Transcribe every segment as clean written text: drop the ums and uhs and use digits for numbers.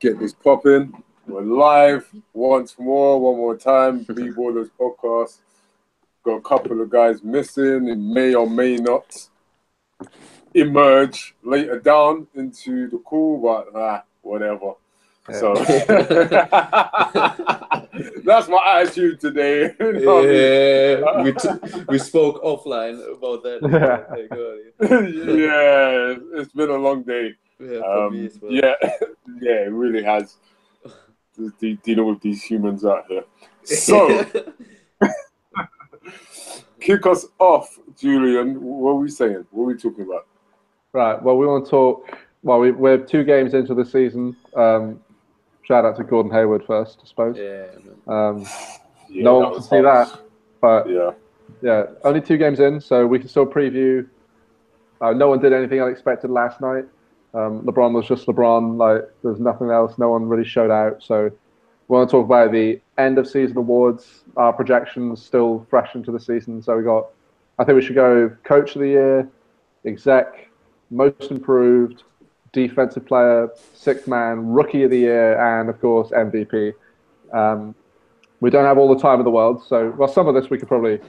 Get this popping. We're live once more, one more time. B-Ballers Podcast. Got a couple of guys missing. It may or may not emerge later down into the call, but whatever. Yeah. So that's my attitude today. We spoke offline about that. Yeah, it's been a long day. Yeah, for me as well. Yeah, it really has. Dealing with these humans out here. So, kick us off, Julian. What are we saying? What are we talking about? Right. Well, we want to talk. Well, we're 2 games into the season. Shout out to Gordon Hayward first, I suppose. No one wants to see that, but yeah, only 2 games in, so we can still preview. No one did anything unexpected last night. LeBron was just LeBron. Like, there's nothing else. No one really showed out. So we want to talk about the end of season awards. Our projections still fresh into the season. So I think we should go Coach of the Year, Exec, Most Improved, Defensive Player, Sixth Man, Rookie of the Year, and of course MVP. We don't have all the time in the world, so some of this we could probably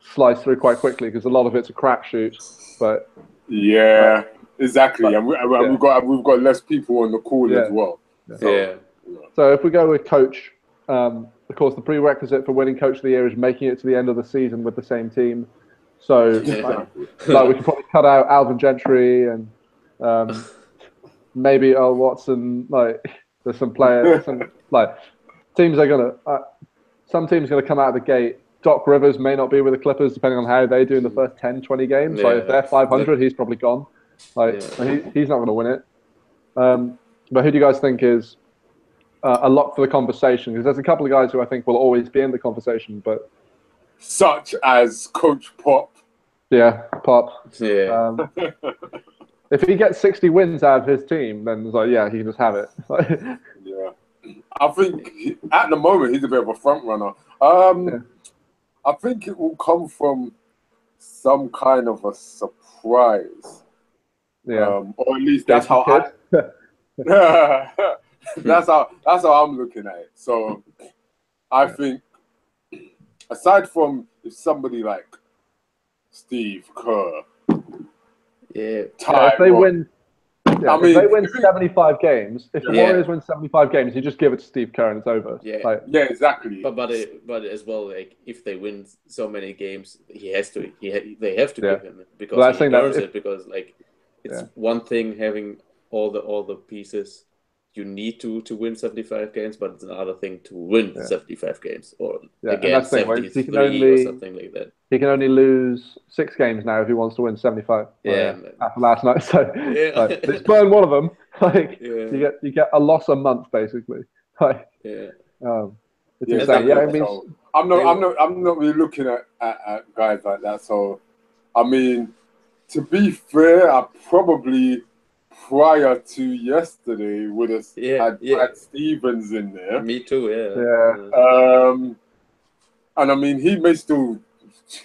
slice through quite quickly because a lot of it's a crapshoot. But yeah. Exactly, and we've got less people on the call as well. So if we go with Coach, of course, the prerequisite for winning Coach of the Year is making it to the end of the season with the same team. So we could probably cut out Alvin Gentry and maybe Earl Watson. Like, there's some players, teams are some teams are gonna come out of the gate. Doc Rivers may not be with the Clippers depending on how they do in the first 10, 20 games. So if they're 500, he's probably gone. He's not going to win it. But who do you guys think is a lock for the conversation? Because there's a couple of guys who I think will always be in the conversation, but such as Coach Pop. Yeah, Pop. Yeah. If he gets 60 wins out of his team, then it's like, yeah, he can just have it. Yeah, I think at the moment he's a bit of a front runner. I think it will come from some kind of a surprise. Yeah, or at least that's how that's how I'm looking at it. So I think aside from if somebody like Steve Kerr, if they win, if they win 75 games, if the Warriors win 75 games, you just give it to Steve Kerr and it's over. Yeah, exactly. But as well, like, if they win so many games, they have to give him it because he earns it. Because like, it's one thing having all the pieces you need to win 75 games, but it's another thing to win 75 games or again 73 or something like that. He can only lose 6 games now if he wants to win 75. After last night, so let's burn one of them. You get a loss a month basically. It's insane. It means I'm not really looking at guys like that. So I mean, to be fair, I probably prior to yesterday would have had Brad Stevens in there. Me too, and I mean, he may still,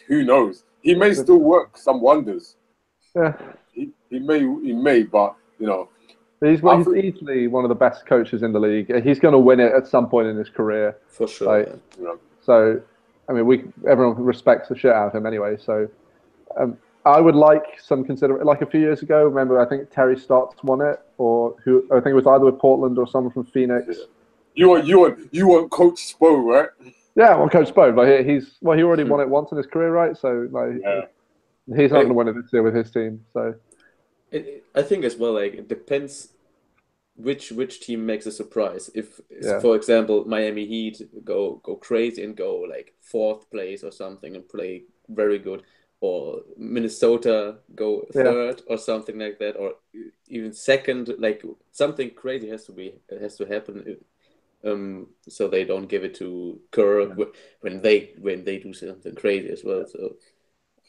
who knows? He may still work some wonders. Yeah. He may, but you know. He's easily one of the best coaches in the league. He's going to win it at some point in his career. For sure. So, I mean, everyone respects the shit out of him anyway. So, I would like some consideration. Like a few years ago, remember, I think Terry Stotts won it, I think it was either with Portland or someone from Phoenix. You want Coach Spo, right? Yeah, well, Coach Spo, but he already won it once in his career, right? So he's not going to win it this year with his team. So I think as well, like, it depends which team makes a surprise. If for example, Miami Heat go crazy and go like 4th place or something and play very good, or Minnesota go 3rd or something like that, or even 2nd, like something crazy has to happen. So they don't give it to Kerr when they do something crazy as well. So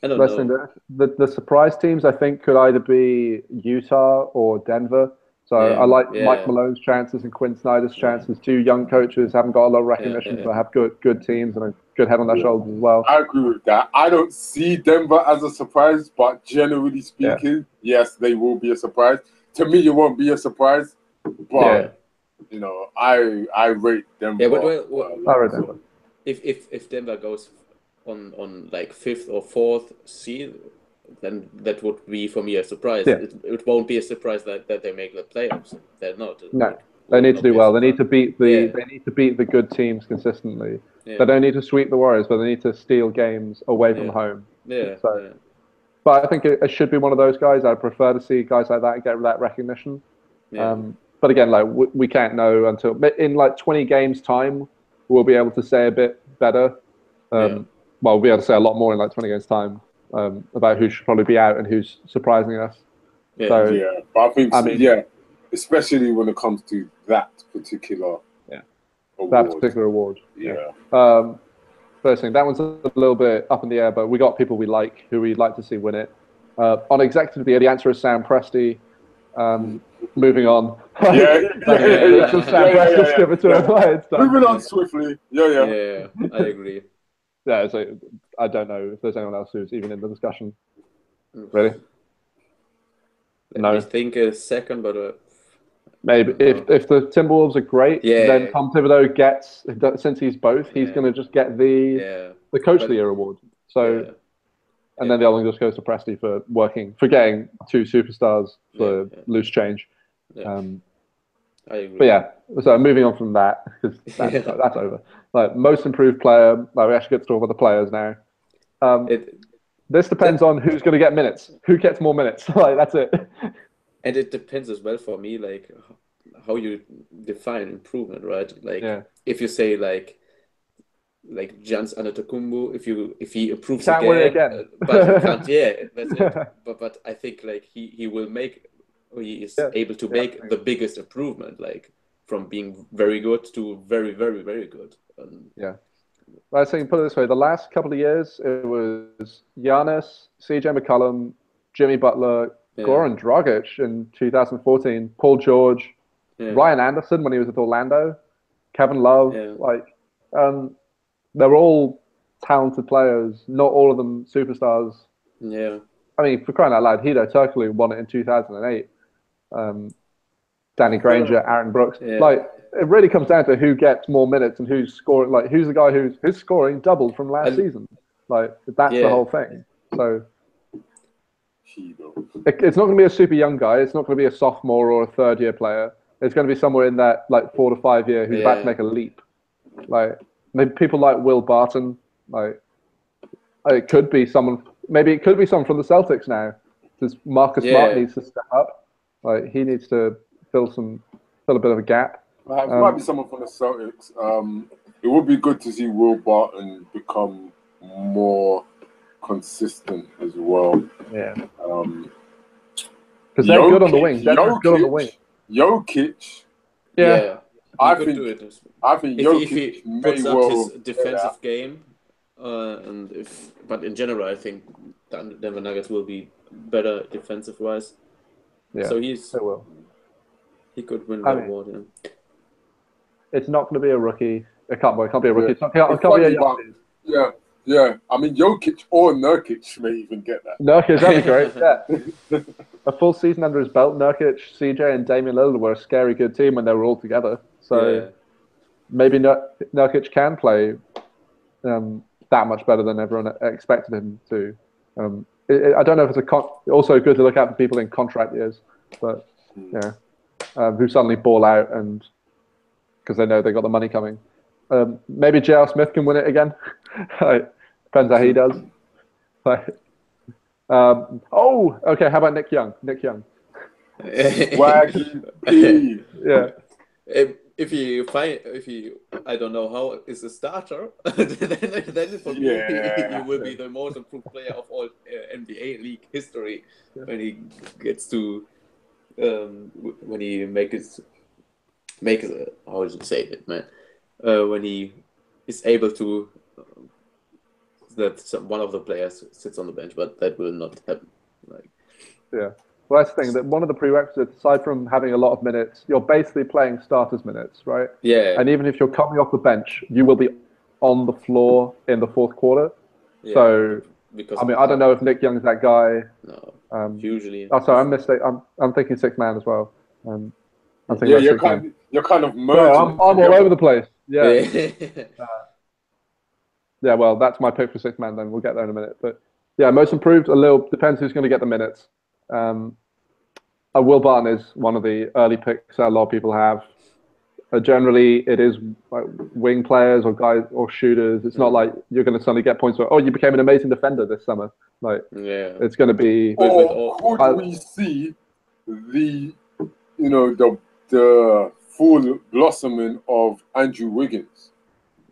I don't know. The surprise teams I think could either be Utah or Denver. So I like Mike Malone's chances and Quinn Snyder's chances. 2 young coaches, haven't got a lot of recognition, but have good teams and a good head on their shoulders as well. I agree with that. I don't see Denver as a surprise, but generally speaking, yes, they will be a surprise. To me, it won't be a surprise. But you know, I rate Denver. Yeah, but I rate Denver. If Denver goes on like 5th or 4th seed, then that would be for me a surprise. Yeah. It won't be a surprise that they make the playoffs. They're not. No, they need to do well. They need to beat the good teams consistently. Yeah. They don't need to sweep the Warriors, but they need to steal games away from home. Yeah. So, but I think it should be one of those guys. I prefer to see guys like that get that recognition. Yeah. But again, like we can't know until in like 20 games time, we'll be able to say a bit better. Well, we'll be able to say a lot more in like 20 games time about who should probably be out and who's surprising us. Yeah, so, but I think especially when it comes to that particular award. That particular award. First thing, that one's a little bit up in the air, but we got people we like who we'd like to see win it. On executive, the answer is Sam Presti. Moving on. Moving on swiftly. Yeah, I agree. Yeah, so I don't know if there's anyone else who's even in the discussion. Really? Let me think a second, but maybe if the Timberwolves are great, then Tom Thibodeau gets, since he's both, he's going to just get the Coach of the Year award. So, and then the other one just goes to Presti for getting 2 superstars for loose change. I agree. But so moving on from that, because that's over. Like most improved player, like we actually get to talk about the players now. This depends on who's going to get minutes. Who gets more minutes? Like that's it. And it depends as well for me, like how you define improvement, right? Like if you say like Giannis Antetokounmpo, if he improves can't win it again. But he can't. That's it. But I think like he will make. He is able to make the biggest improvement, like from being very good to very, very, very good. Well, I think put it this way: the last couple of years, it was Giannis, CJ McCollum, Jimmy Butler, Goran Dragic in 2014, Paul George, Ryan Anderson when he was at Orlando, Kevin Love. They're all talented players. Not all of them superstars. Yeah. I mean, for crying out loud, Hedo Turkoglu won it in 2008. Danny Granger, Aaron Brooks. Like, it really comes down to who gets more minutes and who's scoring. Like, who's the guy who's scoring doubled from last season. Like, that's the whole thing. So, it's not going to be a super young guy. It's not going to be a sophomore or a third-year player. It's going to be somewhere in that, like, 4 to 5 year who's about to make a leap. Like, maybe people like Will Barton. Like, it could be someone. Maybe it could be someone from the Celtics now. Because Marcus Smart needs to step up. Like he needs to fill a bit of a gap. It might be someone from the Celtics. It would be good to see Will Barton become more consistent as well. Yeah. Because they're good on the wing. They're good on the wing. Jokic. Yeah. I think Jokic if he puts up his defensive game, but in general, I think Denver Nuggets will be better defensive wise. Yeah, so he could win the award. It's not going to be a rookie. It can't be a rookie. It can't be a young dude. Yeah. I mean, Jokic or Nurkic may even get that. Nurkic, that'd be great. Yeah. A full season under his belt, Nurkic, CJ, and Damian Lillard were a scary good team when they were all together. So maybe Nurkic can play that much better than everyone expected him to. I don't know if it's also good to look out for people in contract years, but who suddenly ball out and because they know they got the money coming. Maybe J.R. Smith can win it again. Depends how he does. Okay. How about Nick Young? Swaggy P. Yeah. If he, I don't know how, is a starter, then for me, he will be the most improved player of all NBA league history when he gets to, when he makes how would you say it, man? When he is able to, that one of the players sits on the bench, but that will not happen. Well, that's the thing, that one of the prerequisites, aside from having a lot of minutes, you're basically playing starters minutes, right? Yeah. And even if you're coming off the bench, you will be on the floor in the fourth quarter. Yeah. So, I don't know if Nick Young's that guy. No. Usually. Oh, sorry, I'm thinking sixth man as well. I think you're kind of merging. I'm all over the place. Yeah. Yeah, well, that's my pick for sixth man. Then we'll get there in a minute. But yeah, most improved. A little depends who's going to get the minutes. Will Barton is one of the early picks that a lot of people have. Generally, it is like wing players or guys or shooters. It's not like you're going to suddenly get points for, you became an amazing defender this summer. Like, it's going to be. Or could we see the full blossoming of Andrew Wiggins?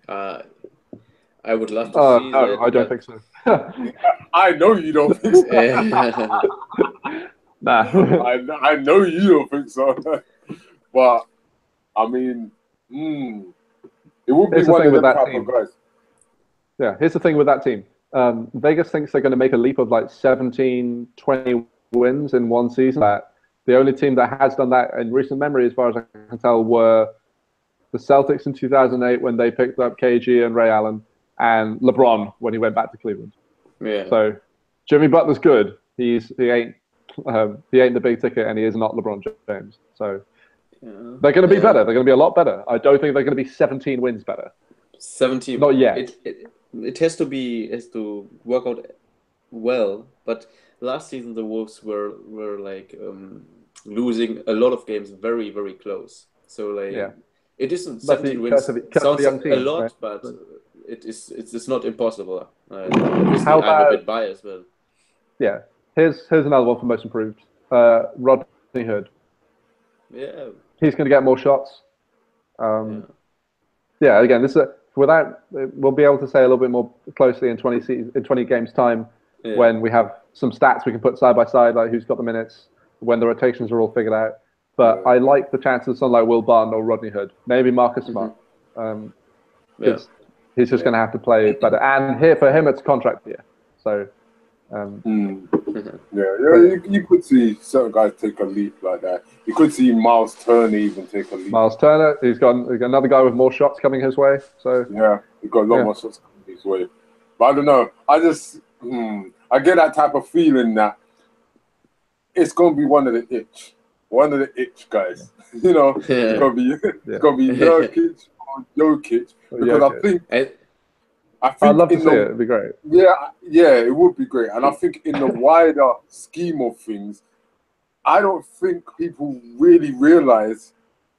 I would love to see that. I don't think so. I know you don't think so. Nah. I know you don't think so. But I mean, it would be one of the type of guys. Yeah, here's the thing with that team. Vegas thinks they're going to make a leap of like 17, 20 wins in one season. The only team that has done that in recent memory, as far as I can tell, were the Celtics in 2008 when they picked up KG and Ray Allen, and LeBron when he went back to Cleveland. Yeah. So Jimmy Butler's good. He ain't the big ticket, and he is not LeBron James. So they're going to be better. They're going to be a lot better. I don't think they're going to be 17 wins better. 17. Not yet. It has to work out well. But last season the Wolves were like losing a lot of games very, very close. So like it isn't 17 wins. Sounds a lot, right? But it's not impossible. How about, I'm a bit biased, but yeah. Here's another one for most improved. Rodney Hood. Yeah. He's going to get more shots. Again, this is we'll be able to say a little bit more closely in 20 games time when we have some stats we can put side by side, like who's got the minutes, when the rotations are all figured out. But I like the chances of someone like Will Barton or Rodney Hood, maybe Marcus Smart. He's just going to have to play better. And here for him, it's contract year. So. You could see certain guys take a leap like that. You could see Miles Turner even take a leap. Miles Turner, he's got another guy with more shots coming his way. So he's got a lot more shots coming his way. But I don't know. I just I get that type of feeling that it's gonna be one of the itch guys. It's gonna be Nurkic or Jokic because I'd love to see it. It'd be great. Yeah, it would be great. And I think in the wider scheme of things, I don't think people really realize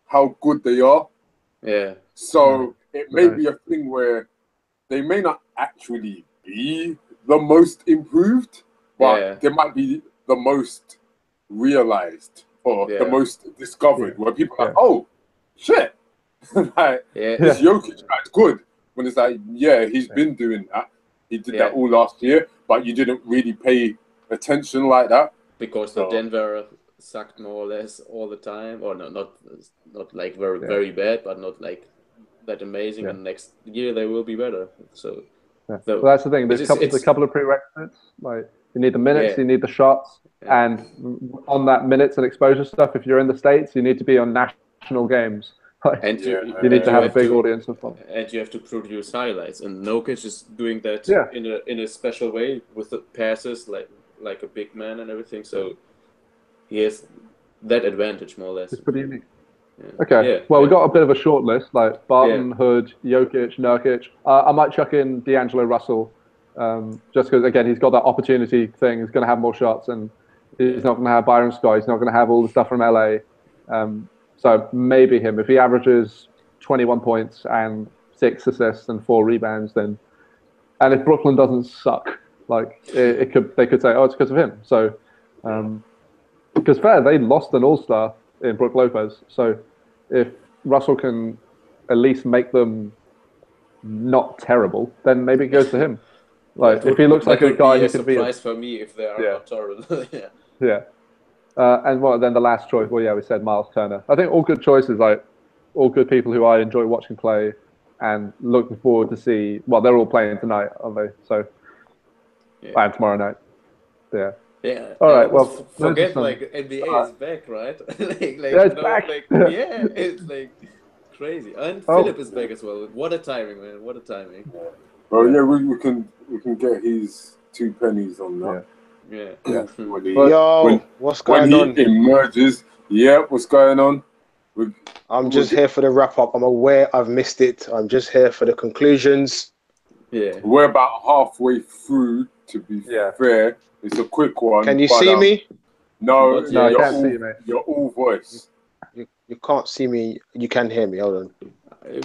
how good they are. Yeah. So it may be a thing where they may not actually be the most improved, but they might be the most realized or the most discovered, where people are like, oh, shit. This Jokic guy's good. When it's like, he's been doing that. He did that all last year, but you didn't really pay attention like that. Because the Denver sucked more or less all the time. Or no, not like very bad, but not like that amazing. And next year they will be better. So well, that's the thing. There's a couple of prerequisites. Like you need the minutes, you need the shots. And on that minutes and exposure stuff, if you're in the States, you need to be on national games. And you need to have a big audience of fun. And you have to produce highlights. And Nurkic is doing that in a special way with the passes, like a big man and everything. So he has that advantage, more or less. It's pretty unique. Okay. Well, we've got a bit of a short list, like Barton, Hood, Jokic, Nurkic. I might chuck in D'Angelo Russell, just because, again, he's got that opportunity thing. He's going to have more shots, and he's not going to have Byron Scott. He's not going to have all the stuff from LA. So maybe him. If he averages 21 points and 6 assists and 4 rebounds, and if Brooklyn doesn't suck, like they could say, oh, it's because of him. So because they lost an all-star in Brook Lopez. So if Russell can at least make them not terrible, then maybe it goes to him. Like if he looks like a guy who could be a surprise for me if they are not terrible. And then the last choice, we said Miles Turner. I think all good choices, like all good people who I enjoy watching play and looking forward to see. Well, they're all playing tonight, aren't they? So, and tomorrow night. Yeah. All right. Well, forget NBA is back, right? it's back. It's like crazy. And Philip is back as well. What a timing, man! What a timing. Well, we can get his 2 pennies on that. What's going on? When he emerges, what's going on? I'm just here for the wrap up. I'm aware I've missed it. I'm just here for the conclusions. Yeah. We're about halfway through, to be fair. It's a quick one. Can you see me? No, I can't see you, mate. You're all voice. You can't see me. You can hear me. Hold on.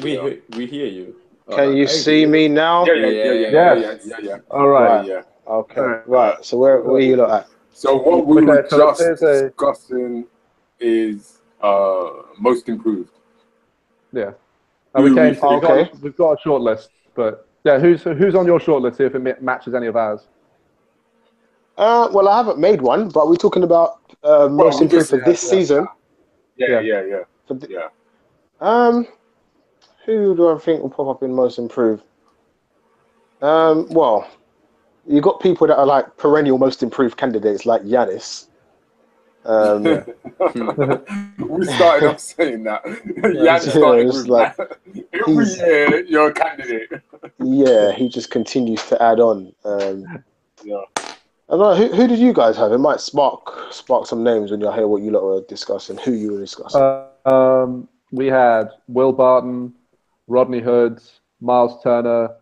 We hear you. Can you see me now? Yeah. All right. Yeah. Okay. Right. So where are you lot at? So what we were just discussing is most improved. Yeah. We've got a short list, but yeah, who's on your short list? See if it matches any of ours. Well, I haven't made one, but we're talking about most improved for this season. Yeah. Who do I think will pop up in most improved? Well, you got people that are like perennial most improved candidates, like Giannis. We started off saying that. Giannis started like every year you're a candidate. Yeah, he just continues to add on. Yeah. I don't know, who did you guys have? It might spark some names when you hear what you lot were discussing, who you were discussing. We had Will Barton, Rodney Hood, Miles Turner,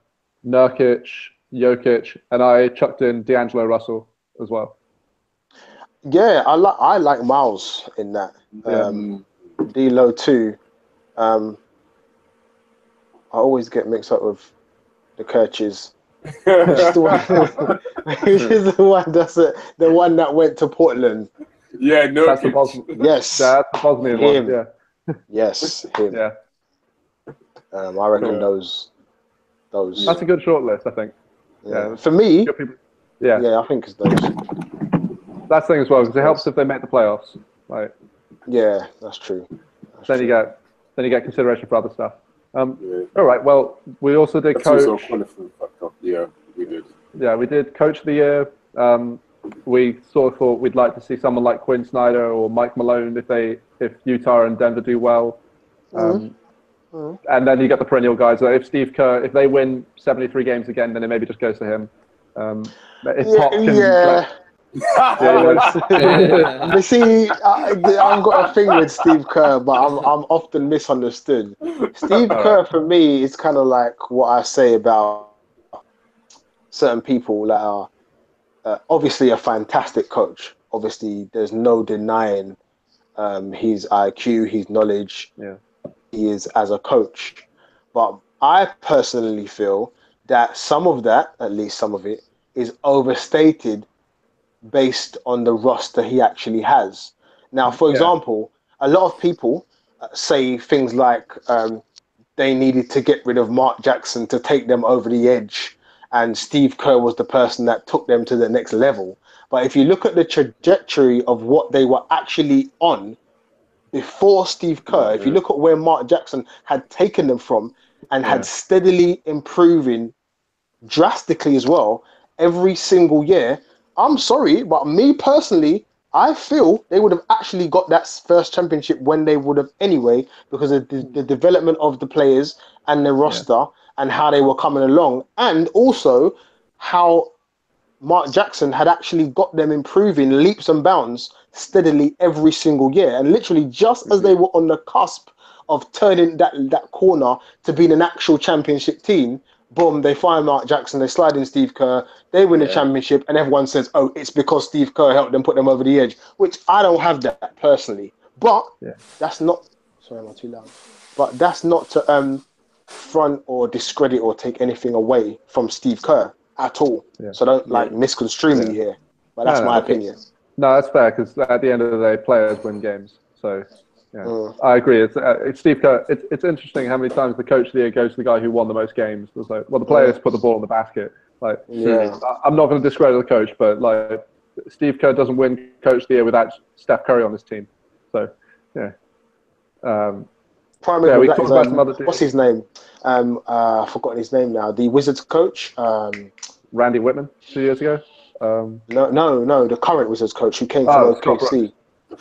Nurkic, Jokic, and I chucked in D'Angelo Russell as well. Yeah, I like Miles in that. D'Lo too. I always get mixed up with the Kirches. Which is the one that went to Portland. Yeah, no. Yes. That's the Bosnian one. Yeah. Yes, him. Yeah. I reckon those. That's a good short list, I think. Yeah. For me. Yeah, I think it's those. That's the thing as well, because it helps if they make the playoffs. Right. Yeah, that's true. Then you get consideration for other stuff. All right. Well, we also did coach. Yeah, we did. Yeah, we did coach of the year. We sort of thought we'd like to see someone like Quinn Snyder or Mike Malone if Utah and Denver do well. And then you get the perennial guys. So if Steve Kerr, if they win 73 games again, then it maybe just goes to him. But see, I've got a thing with Steve Kerr, but I'm often misunderstood. Steve Kerr for me is kind of like what I say about certain people that are obviously a fantastic coach. Obviously, there's no denying his IQ, his knowledge. He is as a coach. But I personally feel that some of that, at least some of it, is overstated based on the roster he actually has. Now, for example, a lot of people say things like they needed to get rid of Mark Jackson to take them over the edge, and Steve Kerr was the person that took them to the next level. But if you look at the trajectory of what they were actually on before Steve Kerr, if you look at where Mark Jackson had taken them from and had steadily improving drastically as well every single year, I'm sorry, but me personally, I feel they would have actually got that first championship when they would have anyway, because of the development of the players and the roster and how they were coming along, and also how Mark Jackson had actually got them improving leaps and bounds steadily every single year. And literally just as they were on the cusp of turning that corner to being an actual championship team, boom, they fire Mark Jackson, they slide in Steve Kerr, they win the championship, and everyone says, oh, it's because Steve Kerr helped them put them over the edge, which I don't have that personally. But that's not, sorry, am I too loud? But that's not to front or discredit or take anything away from Steve Kerr at all. So don't misconstrue me here, but that's my opinion. No, that's fair, because at the end of the day, players win games. So I agree. It's Steve Kerr. It's interesting how many times the coach of the year goes to the guy who won the most games. It's like, well, the players put the ball in the basket. Like, I'm not going to discredit the coach, but like Steve Kerr doesn't win coach of the year without Steph Curry on his team. So we talked about some other teams. What's his name? I've forgotten his name now. The Wizards coach. Randy Whitman 2 years ago. No, the current Wizards coach who came from OKC.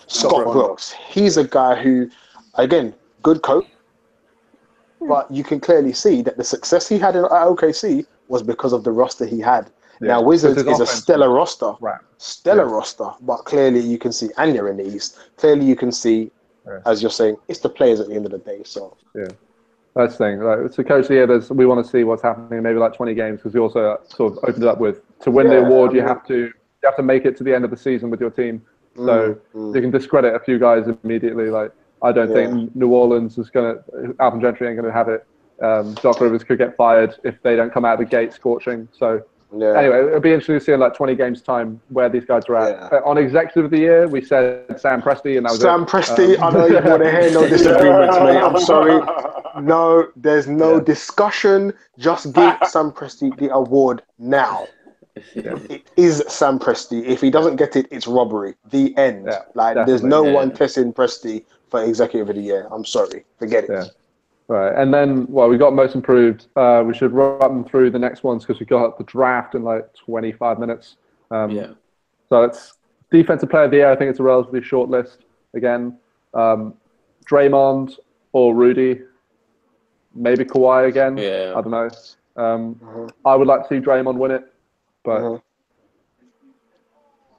Scott Brooks. He's a guy who, again, good coach, but you can clearly see that the success he had at OKC was because of the roster he had. Now, Wizards is a stellar roster, roster, but clearly you can see, and you're in the East, clearly you can see as you're saying, it's the players at the end of the day. So yeah. That's the thing. Like, so coach of the year, we want to see what's happening, maybe like 20 games, because we also sort of opened it up with to win the award, you have to make it to the end of the season with your team. So you can discredit a few guys immediately. Like I don't think New Orleans is gonna, Alvin Gentry ain't gonna have it. Doc Rivers could get fired if they don't come out of the gate scorching. So anyway, it'll be interesting to see in like 20 games time where these guys are at. On executive of the year, we said Sam Presti, and that was Sam Presti. I know you want to hear no disagreements, mate. I'm sorry. No, there's no discussion. Just give Sam Presti the award now. It is Sam Presti. If he doesn't get it, it's robbery. The end. There's no one testing Presti for executive of the year. I'm sorry. Forget it. Right, and then, we got most improved. We should run through the next ones because we got the draft in like 25 minutes. So it's defensive player of the year. I think it's a relatively short list. Again, Draymond or Rudy. Maybe Kawhi again. I don't know. I would like to see Draymond win it, but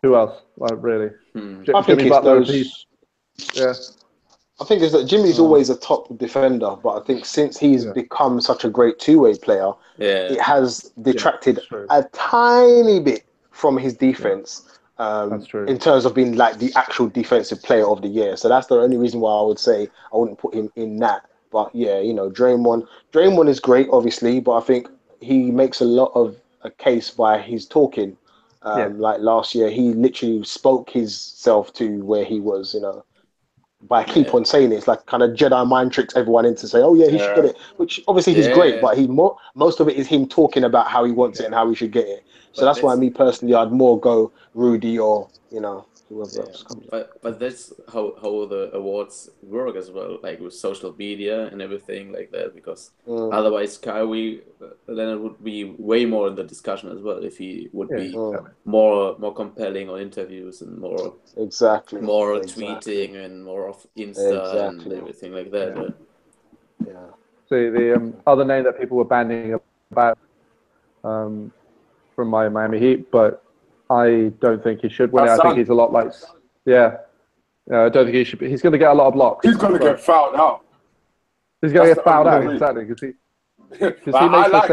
who else? Like really? I think Jimmy Butler. I think it's that Jimmy's always a top defender, but I think since he's become such a great two-way player, it has detracted a tiny bit from his defense. That's true. In terms of being like the actual defensive player of the year. So that's the only reason why I would say I wouldn't put him in that. But Draymond is great, obviously, but I think he makes a lot of a case by his talking. Like last year, he literally spoke himself to where he was, by keep on saying it. It's like kind of Jedi mind tricks everyone into say, oh yeah, he should get it, which obviously he's great, but most of it is him talking about how he wants it and how he should get it. So that's why me personally, I'd more go Rudy or, whoever else comes. But that's how the awards work as well, like with social media and everything like that, because otherwise Kawhi Leonard would be way more in the discussion as well if he would be more compelling on interviews and more tweeting and more of Insta and everything like that. See, the other name that people were banning about from my Miami Heat, but I don't think he should win it. I think he's a lot like, I don't think he should be. He's going to get a lot of blocks. He's going to get fouled out. He's going to get fouled out, exactly.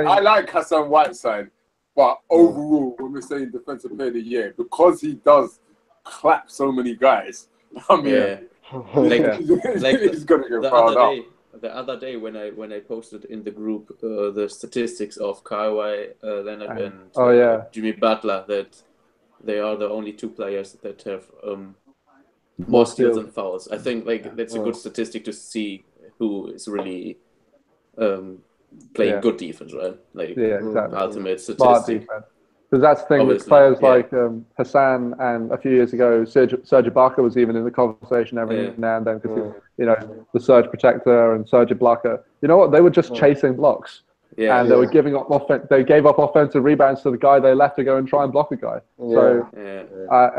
I like Hassan Whiteside, but overall, when we're saying defensive player of the year, because he does clap so many guys, I mean, he's going to get fouled out. The other day when I posted in the group the statistics of Kawhi Leonard and Jimmy Butler, that they are the only two players that have more steals and fouls. I think that's a good statistic to see who is really playing good defense, right? Exactly. Ultimate statistic. Because that's the thing with players like Hassan, and a few years ago, Serge Ibaka was even in the conversation every now and then because the surge protector and Serge Ibaka. You know what? They were just chasing blocks, and they were giving up They gave up offensive rebounds to the guy they left to go and try and block a guy. So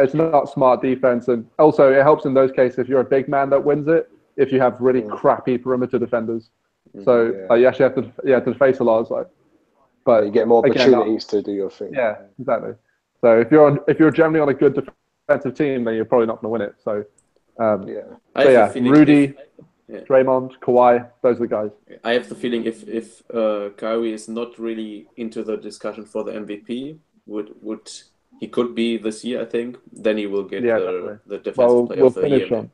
it's not smart defense, and also it helps in those cases if you're a big man that wins it. If you have really crappy perimeter defenders, so you actually have to face a lot. But you get more opportunities to do your thing. Yeah, exactly. So if you're generally on a good defensive team, then you're probably not going to win it. So Rudy, Draymond, Kawhi, those are the guys. I have the feeling if Kyrie is not really into the discussion for the MVP, would he could be this year? I think then he will get the defensive player of the year.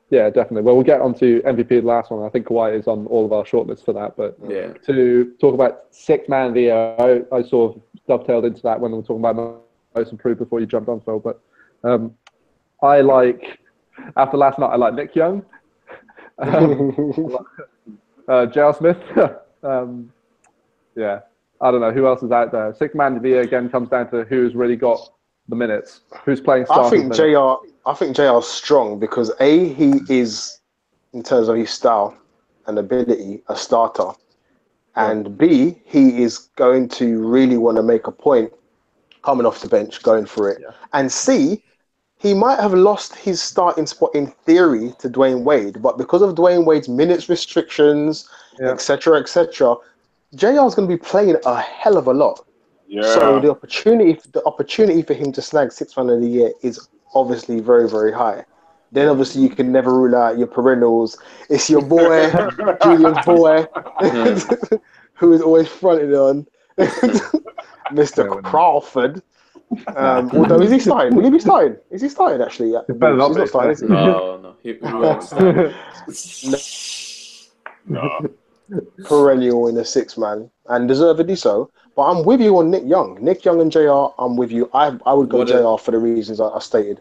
Yeah, definitely. Well, we'll get on to MVP, the last one. I think Kawhi is on all of our shortlists for that. But to talk about sixth man of the year, I sort of dovetailed into that when we were talking about most improved before you jumped on, Phil. But after last night, I like Nick Young, J.R. Smith. I don't know who else is out there. Sixth man of the year again comes down to who's really got the minutes, who's playing starting minutes. I think JR's strong because he is, in terms of his style and ability, a starter, and B, he is going to really want to make a point coming off the bench, going for it, and C, he might have lost his starting spot in theory to Dwayne Wade, but because of Dwayne Wade's minutes restrictions, etc., JR is going to be playing a hell of a lot. Yeah. So the opportunity for him to snag sixth man of the year is obviously very, very high. then obviously you can never rule out your perennials. It's your boy, Julian's boy, who is always fronted on, Mr. Crawford. Although, is he starting? Will he be starting? Is he starting actually? He's not starting, is he? No. He won't start. No. Perennial in a 6-man, and deservedly so. But I'm with you on Nick Young. Nick Young and JR, I'm with you. I would go JR for the reasons I stated.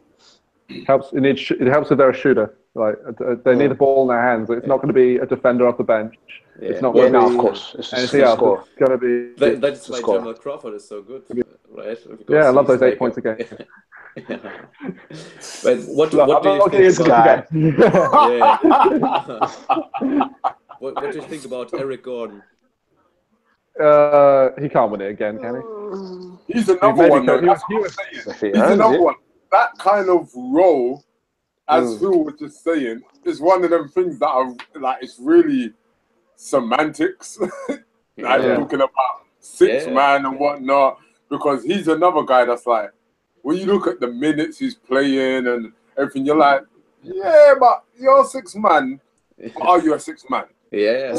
It helps if they're a shooter. Like they need the ball in their hands. It's not going to be a defender off the bench. Yeah. It's not going to be of course. It's anything else. It's going to be. That's why Jamal Crawford is so good, right? Yeah, I love those 8 points a game. But what do you think about? What do you think about Eric Gordon? He can't win it again, can he? He's another one, though. He's another one. That kind of role, as Phil was just saying, is one of them things that are like, it's really semantics. Talking about 6-man and whatnot, because he's another guy that's like, when you look at the minutes he's playing and everything, you're like, yeah, but you're a 6-man. Are you a 6-man? Yeah.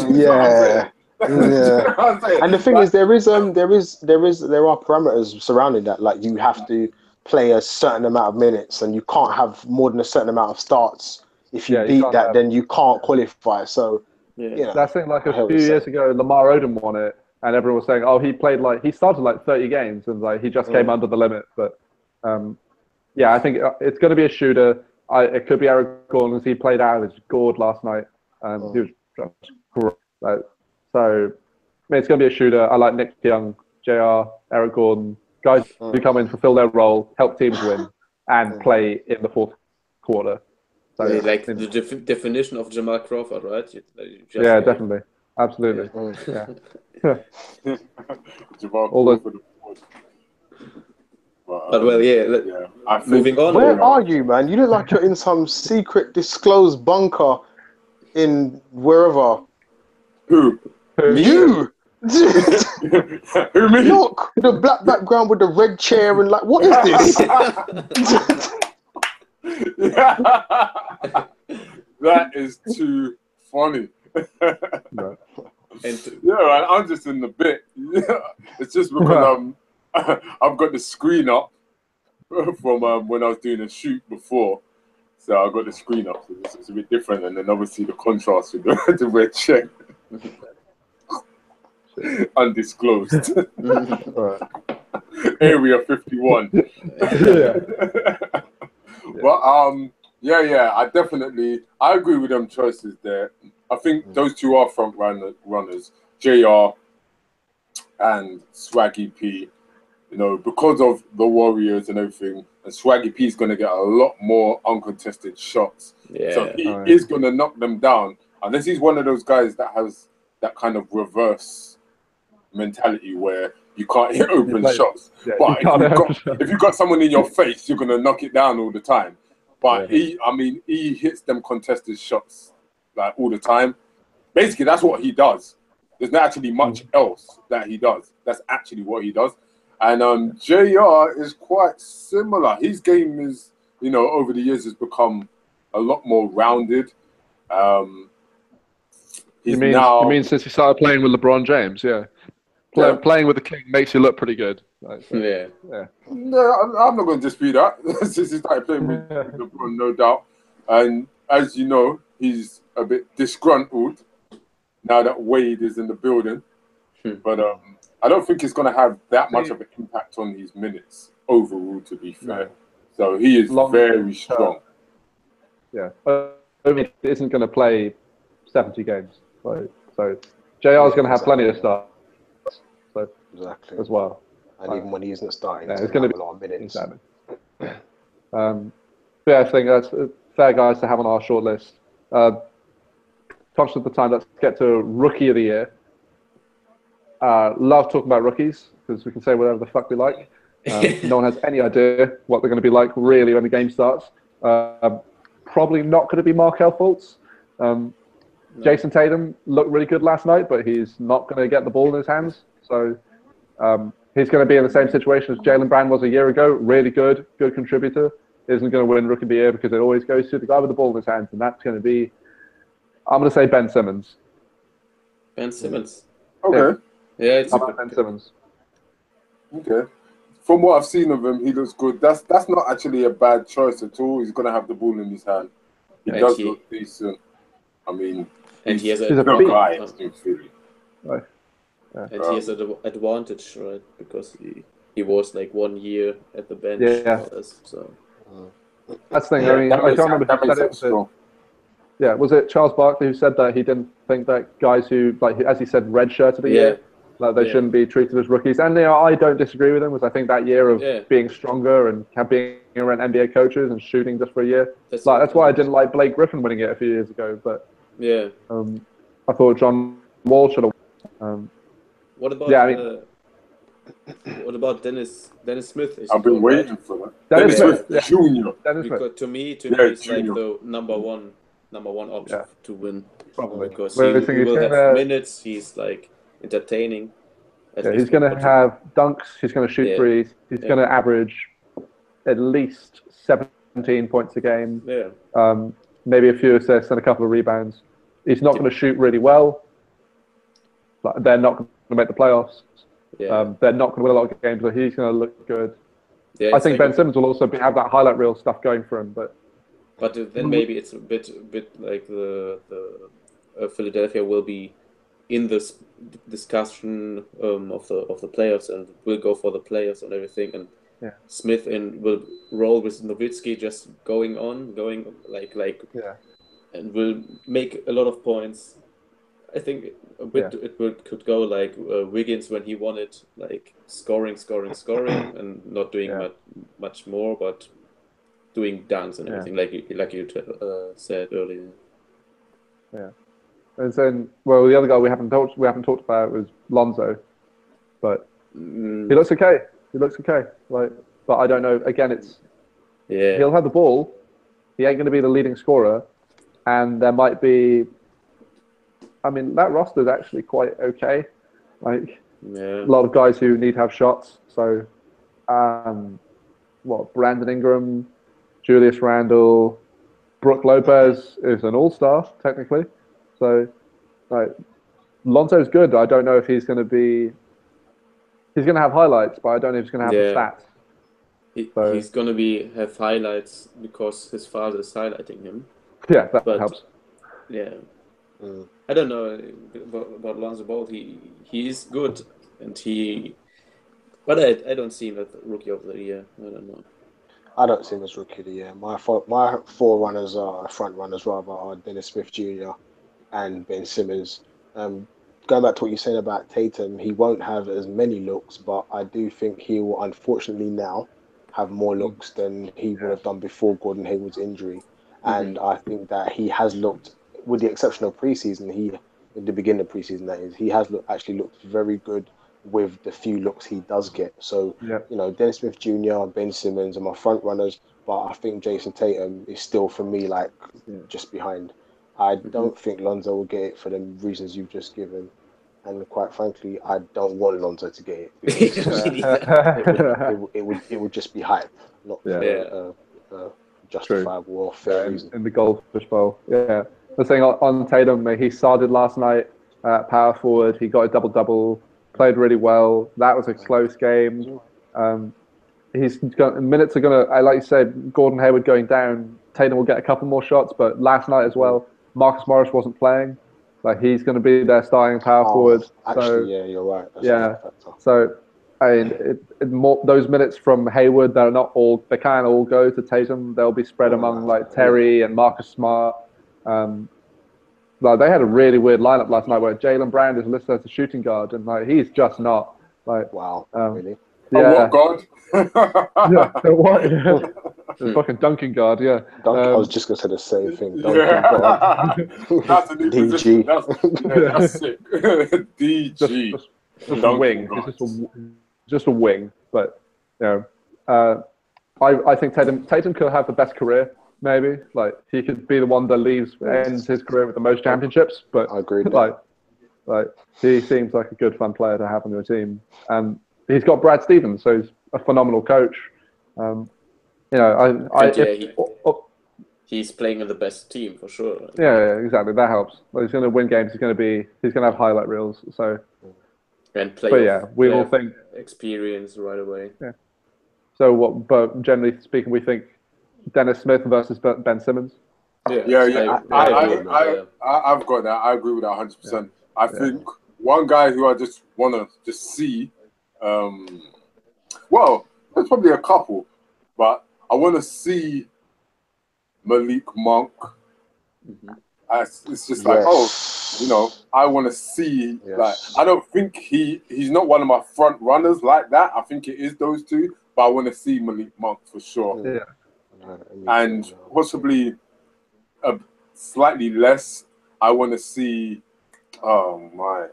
And the thing is, there are parameters surrounding that. Like, you have to play a certain amount of minutes, and you can't have more than a certain amount of starts. If you beat that, then you can't qualify. So, that's the thing. Like a few years ago, Lamar Odom won it, and everyone was saying, "Oh, he started like 30 games, and like he just came under the limit." But I think it's going to be a shooter. It could be Eric Gordon, as he played out as Gord last night. He was just great. So, it's going to be a shooter. I like Nick Young, JR, Eric Gordon, guys who come in, fulfill their role, help teams win, and play in the fourth quarter. So, like the definition of Jamal Crawford, right? Definitely. Absolutely. Jamal Crawford. Moving on. Where are you, man? You look like you're in some secret disclosed bunker in wherever. Who? You! Who, me? Look, the black background with the red chair and like, what is this? That is too funny. I'm just in the bit. It's just because I've got the screen up from when I was doing a shoot before. So I got the screen up, so it's a bit different, and then obviously the contrast with the red check. Undisclosed. Area 51. But I definitely agree with them choices there. I think those two are front runners, JR and Swaggy P. You know, because of the Warriors and everything, and Swaggy P is going to get a lot more uncontested shots. Yeah. So he is going to knock them down, unless he's one of those guys that has that kind of reverse mentality where you can't hit open shots. Yeah, but if you've got someone in your face, you're going to knock it down all the time. But he hits them contested shots like all the time. Basically, that's what he does. There's not actually much else that he does. That's actually what he does. And JR is quite similar. His game is, over the years has become a lot more rounded. You mean since he started playing with LeBron James? Yeah. Playing with the King makes you look pretty good. Right, so, yeah. No, I'm not going to dispute that. Since he started playing with LeBron, no doubt. And as you know, he's a bit disgruntled now that Wade is in the building. But I don't think it's going to have that much of an impact on his minutes overall, to be fair. No. So he is very strong. Yeah. It isn't going to play 70 games. So JR is going to have plenty of starts. So, exactly. As well. And even when he isn't starting, it's going to be a lot of minutes. Exactly. I think that's fair guys to have on our short list. Conscious of the time, let's get to Rookie of the Year. Love talking about rookies because we can say whatever the fuck we like. No one has any idea what they're going to be like really when the game starts. Probably not going to be Markelle Fultz. Jason Tatum looked really good last night, but he's not going to get the ball in his hands. So he's going to be in the same situation as Jaylen Brown was a year ago. Really good contributor. isn't going to win Rookie of the Year because it always goes to the guy with the ball in his hands, and that's going to be, I'm going to say Ben Simmons. Ben Simmons. Okay. Yeah, it's Ben Simmons. Okay. From what I've seen of him, he looks good. That's not actually a bad choice at all. He's going to have the ball in his hand. He does look decent. I mean, and he has a guy in Philly. Right. Yeah. And he has an advantage, right? Because he was like 1 year at the bench. So that's the thing. I mean, I can't remember who said it. Yeah, was it Charles Barkley who said that he didn't think that guys who, like, as he said, redshirted a year, like they shouldn't be treated as rookies? And I don't disagree with him, because I think that year of being stronger and being around NBA coaches and shooting just for a year, that's why I didn't like Blake Griffin winning it a few years ago. But I thought John Wall should have. What about what about Dennis Smith? I've been waiting for that. Dennis Smith Jr. Because to me, he's like the number one option to win. Probably. Because he will have minutes. He's like entertaining. He's going to have dunks. He's going to shoot threes. He's going to average at least 17 points a game. Yeah. Maybe a few assists and a couple of rebounds. He's not going to shoot really well. They're not going to make the playoffs. Yeah. They're not going to win a lot of games, but he's going to look good. Yeah, I think Ben Simmons will also have that highlight reel stuff going for him. But then maybe it's a bit like the Philadelphia will be in this discussion of the players and will go for the players and everything, and Smith will roll with Nowitzki, just going like and will make a lot of points. I think it could go like Wiggins when he wanted, like scoring, and not doing much more, but doing dunks and everything, like you said earlier. Yeah, and then the other guy we haven't talked about was Lonzo, but he looks okay. But I don't know. Again, he'll have the ball. He ain't going to be the leading scorer, and there might be. I mean, that roster is actually quite okay. Like a lot of guys who need to have shots. So, Brandon Ingram, Julius Randle, Brook Lopez is an all-star technically. So, Lonzo's good. I don't know if he's going to be. He's going to have highlights, but I don't know if he's going to have the stats. He's going to have highlights because his father is highlighting him. Yeah, that helps. Yeah. I don't know about Lonzo Ball. He is good, but I don't see him as Rookie of the Year. I don't know. I don't see him as Rookie of the Year. My front runners are Dennis Smith Jr. and Ben Simmons. Going back to what you're saying about Tatum, he won't have as many looks, but I do think he will, unfortunately, now have more looks than he would have done before Gordon Hayward's injury. And I think that he has looked, with the exception of preseason, in the beginning of preseason, that is, he has actually looked very good with the few looks he does get. So, Dennis Smith Jr., Ben Simmons are my front runners, but I think Jason Tatum is still, for me, just behind. I don't think Lonzo will get it for the reasons you've just given. And quite frankly, I don't want Lonzo to get it. It would just be hype, not justifiable or fair reason. In the Goldfish Bowl, The thing on Tatum, he started last night at power forward. He got a double-double, played really well. That was a close game. Minutes are going to, like you said, Gordon Hayward going down. Tatum will get a couple more shots, but last night as well, Marcus Morris wasn't playing. Like, he's going to be their starting power forward. Actually, you're right. That's so I mean, those minutes from Hayward, they can't all go to Tatum. They'll be spread among Terry and Marcus Smart. They had a really weird lineup last night where Jaylen Brown is listed as a shooting guard, and he's just not. Wow, really? Yeah. Oh, what God? What? The fucking dunking guard, I was just going to say the same thing. Dunking guard. That's a new DG. That's sick. DG. Just a wing. It's just a wing. But, I think Tatum could have the best career, maybe. He could be the one that ends his career with the most championships. But I agree. He seems like a good, fun player to have on your team. And he's got Brad Stevens, so he's a phenomenal coach. you know, he's playing in the best team for sure. Yeah, exactly. That helps. Well, he's going to win games. He's going to have highlight reels. So, and we all think experience right away. Yeah. So what? But generally speaking, we think Dennis Smith versus Ben Simmons. I've got that. I agree with that 100%. I think one guy who I just want to just see, well, there's probably a couple, but I want to see Malik Monk. Mm-hmm. It's just like, I want to see. Like, I don't think he's not one of my front runners like that. I think it is those two, but I want to see Malik Monk for sure. Yeah, and possibly a slightly less. I want to see. Oh my.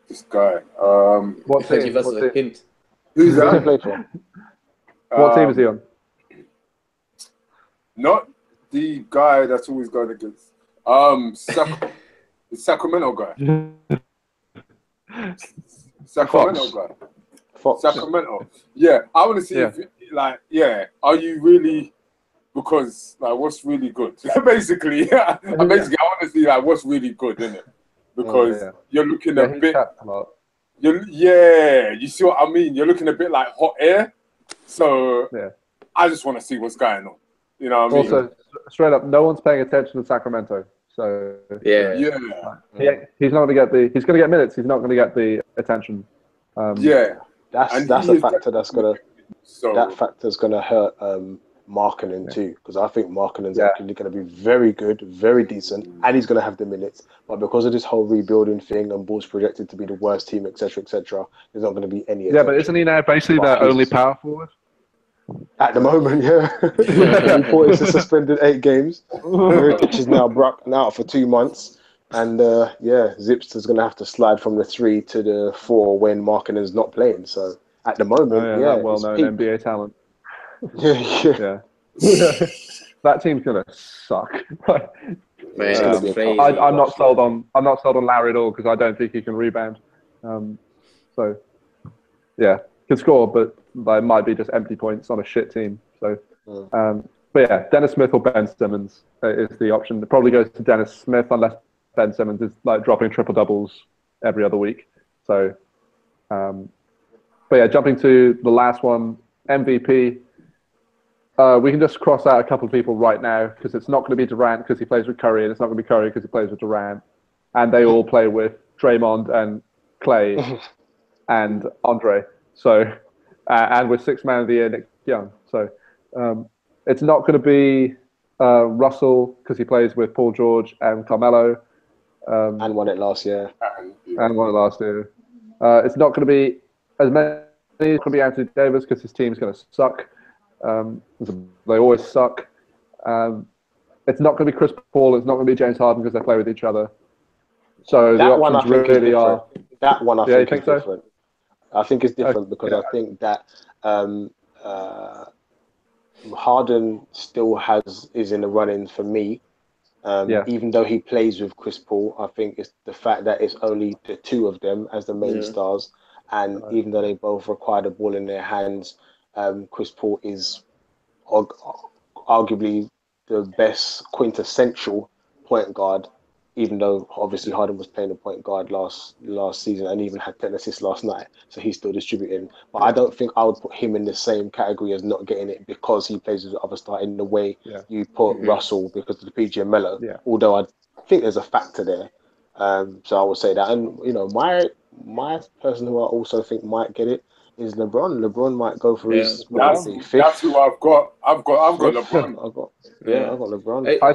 This guy. What team? Give us a hint. Who's that? Play for? What team is he on? Not the guy that's always going against. The Sacramento guy. Sacramento guy. Fox. Sacramento. Yeah, I want to see if, are you really? Because what's really good? Basically, I want to see what's really good, isn't it? Because you're looking a bit. You see what I mean? You're looking a bit like hot air. So I just want to see what's going on. You know what I mean? Also, straight up, no one's paying attention to Sacramento. So yeah. He's not going to get he's going to get minutes. He's not going to get the attention. That's a factor that's gonna. That factor's gonna hurt Markkanen too, because I think Markkanen's actually going to be very good, very decent, and he's going to have the minutes. But because of this whole rebuilding thing and Bulls projected to be the worst team, etc., there's not going to be any. Yeah, but isn't he now basically their only power forward? At the moment, Newport is suspended 8 games. Nurkic is now out for 2 months. And Zips is going to have to slide from the 3 to the 4 when Markkanen's not playing. So at the moment, that well-known NBA talent. Yeah. That team's gonna suck. Man, I'm not sold on Larry at all because I don't think he can rebound. Can score, but it might be just empty points on a shit team. So, Dennis Smith or Ben Simmons is the option. It probably goes to Dennis Smith unless Ben Simmons is dropping triple doubles every other week. So, jumping to the last one, MVP. We can just cross out a couple of people right now because it's not going to be Durant because he plays with Curry, and it's not going to be Curry because he plays with Durant. And they all play with Draymond and Clay and Andre. So, and with Sixth Man of the Year, Nick Young. So, it's not going to be Russell because he plays with Paul George and Carmelo. And won it last year. It's not going to be as many. It's going to be Anthony Davis because his team's going to suck. They always suck. It's not going to be Chris Paul. It's not going to be James Harden because they play with each other. So that one I think really are. That one I think is so? different. I think it's different because I think that Harden still is in the running for me. Even though he plays with Chris Paul, I think it's the fact that it's only the 2 of them as the main stars, and even though they both require the ball in their hands. Chris Paul is arguably the best quintessential point guard, even though obviously Harden was playing the point guard last season and even had 10 assists last night, so he's still distributing. But I don't think I would put him in the same category as not getting it because he plays with the other star in the way you put Russell because of the PG and Melo. Although I think there's a factor there. So I would say that. And my person who I also think might get it is LeBron. LeBron might go for his fifth. That's who I've got. I've got LeBron. I've got LeBron. I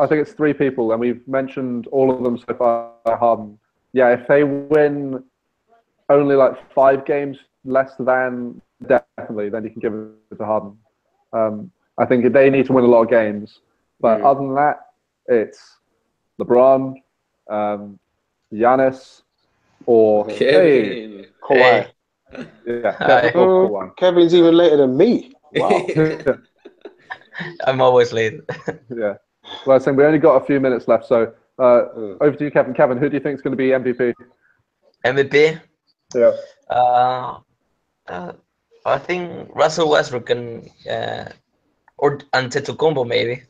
think it's 3 people, and we've mentioned all of them so far. Harden. Yeah, if they win only 5 games less than definitely, then you can give it to Harden. I think they need to win a lot of games, but other than that, it's LeBron, Giannis, or Kevin. Kawhi. Kevin's even later than me. Wow. I'm always late. Well, I think we only got a few minutes left, so over to you, Kevin. Kevin, who do you think is going to be MVP? MVP. Yeah. I think Russell Westbrook and or Antetokounmpo maybe.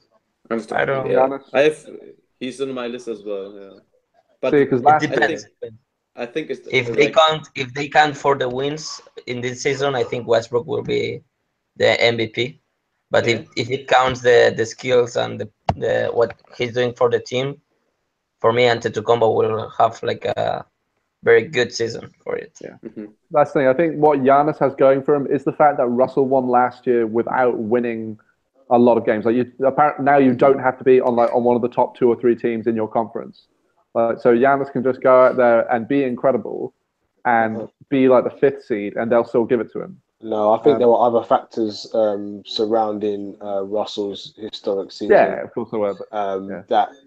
I don't know. Yeah. He's on my list as well. Yeah. But because I think it's if they count for the wins in this season, I think Westbrook will be the MVP. But if it counts the skills and the what he's doing for the team, for me, Antetokounmpo will have like a very good season for it. Yeah, that's the thing. I think what Giannis has going for him is the fact that Russell won last year without winning a lot of games. Like now you don't have to be on one of the top 2 or 3 teams in your conference. So Giannis can just go out there and be incredible and be like the 5th seed, and they'll still give it to him. No, I think there were other factors surrounding Russell's historic season. Yeah, of course there were. But,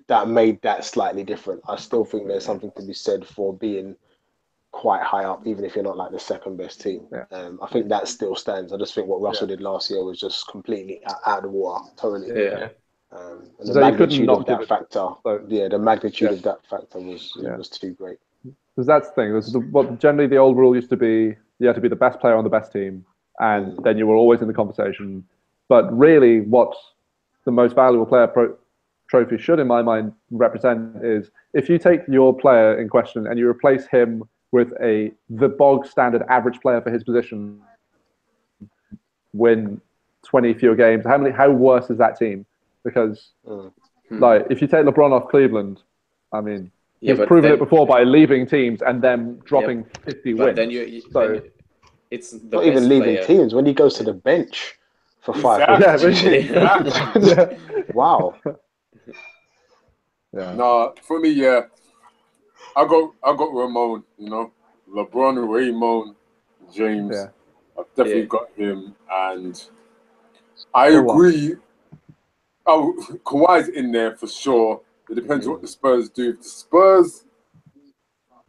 that made that slightly different. I still think there's something to be said for being quite high up, even if you're not like the 2nd best team. Yeah. I think that still stands. I just think what Russell did last year was just completely out of the water, totally. Yeah. And the magnitude of that factor, the magnitude of that factor was too great. Because that's the thing. What generally the old rule used to be: you had to be the best player on the best team, and then you were always in the conversation. But really, what the most valuable player trophy should, in my mind, represent is if you take your player in question and you replace him with the bog standard average player for his position, win 20 fewer games. How worse is that team? Because like if you take LeBron off Cleveland, I mean, he's proven it before by leaving teams and then dropping 50 wins. Then it's the not even leaving teams when he goes to the bench for 5 weeks. Wow. Yeah. No, for me, I got Ramon. You know, LeBron, Raymond, James. Yeah. I've definitely got him, and I agree. Oh, Kawhi's in there for sure. It depends what the Spurs do. If the Spurs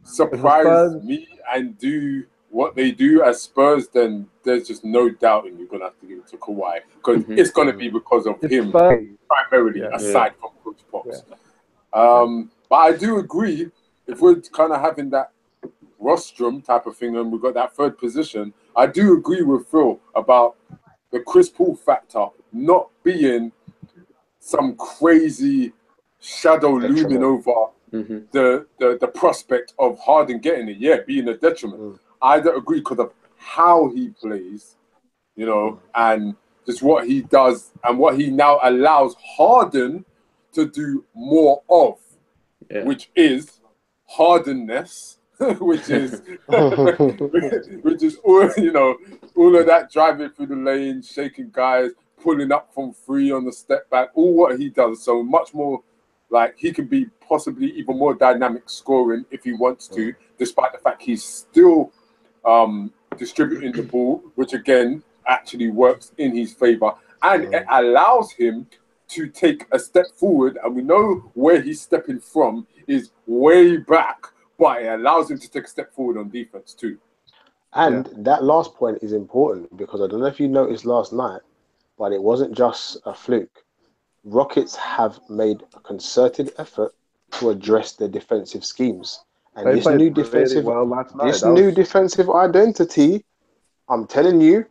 surprise me and do what they do as Spurs, then there's just no doubting you're gonna have to give it to Kawhi because it's gonna be because of him primarily, aside from Coach Pops. But I do agree, if we're kind of having that rostrum type of thing and we've got that 3rd position, I do agree with Phil about the Chris Paul factor not being some crazy shadow looming over the prospect of Harden getting it, being a detriment. I don't agree because of how he plays, you know, and just what he does and what he now allows Harden to do more of, which is Hardenness, which is all, you know, all of that driving through the lane, shaking guys, pulling up from 3 on the step back, all what he does. So much more, like he can be possibly even more dynamic scoring if he wants to, despite the fact he's still distributing the ball, which again actually works in his favor, and it allows him to take a step forward. And we know where he's stepping from is way back, but it allows him to take a step forward on defense too. And that last point is important because I don't know if you noticed last night, but it wasn't just a fluke. Rockets have made a concerted effort to address their defensive schemes. And this new defensive identity, I'm telling you,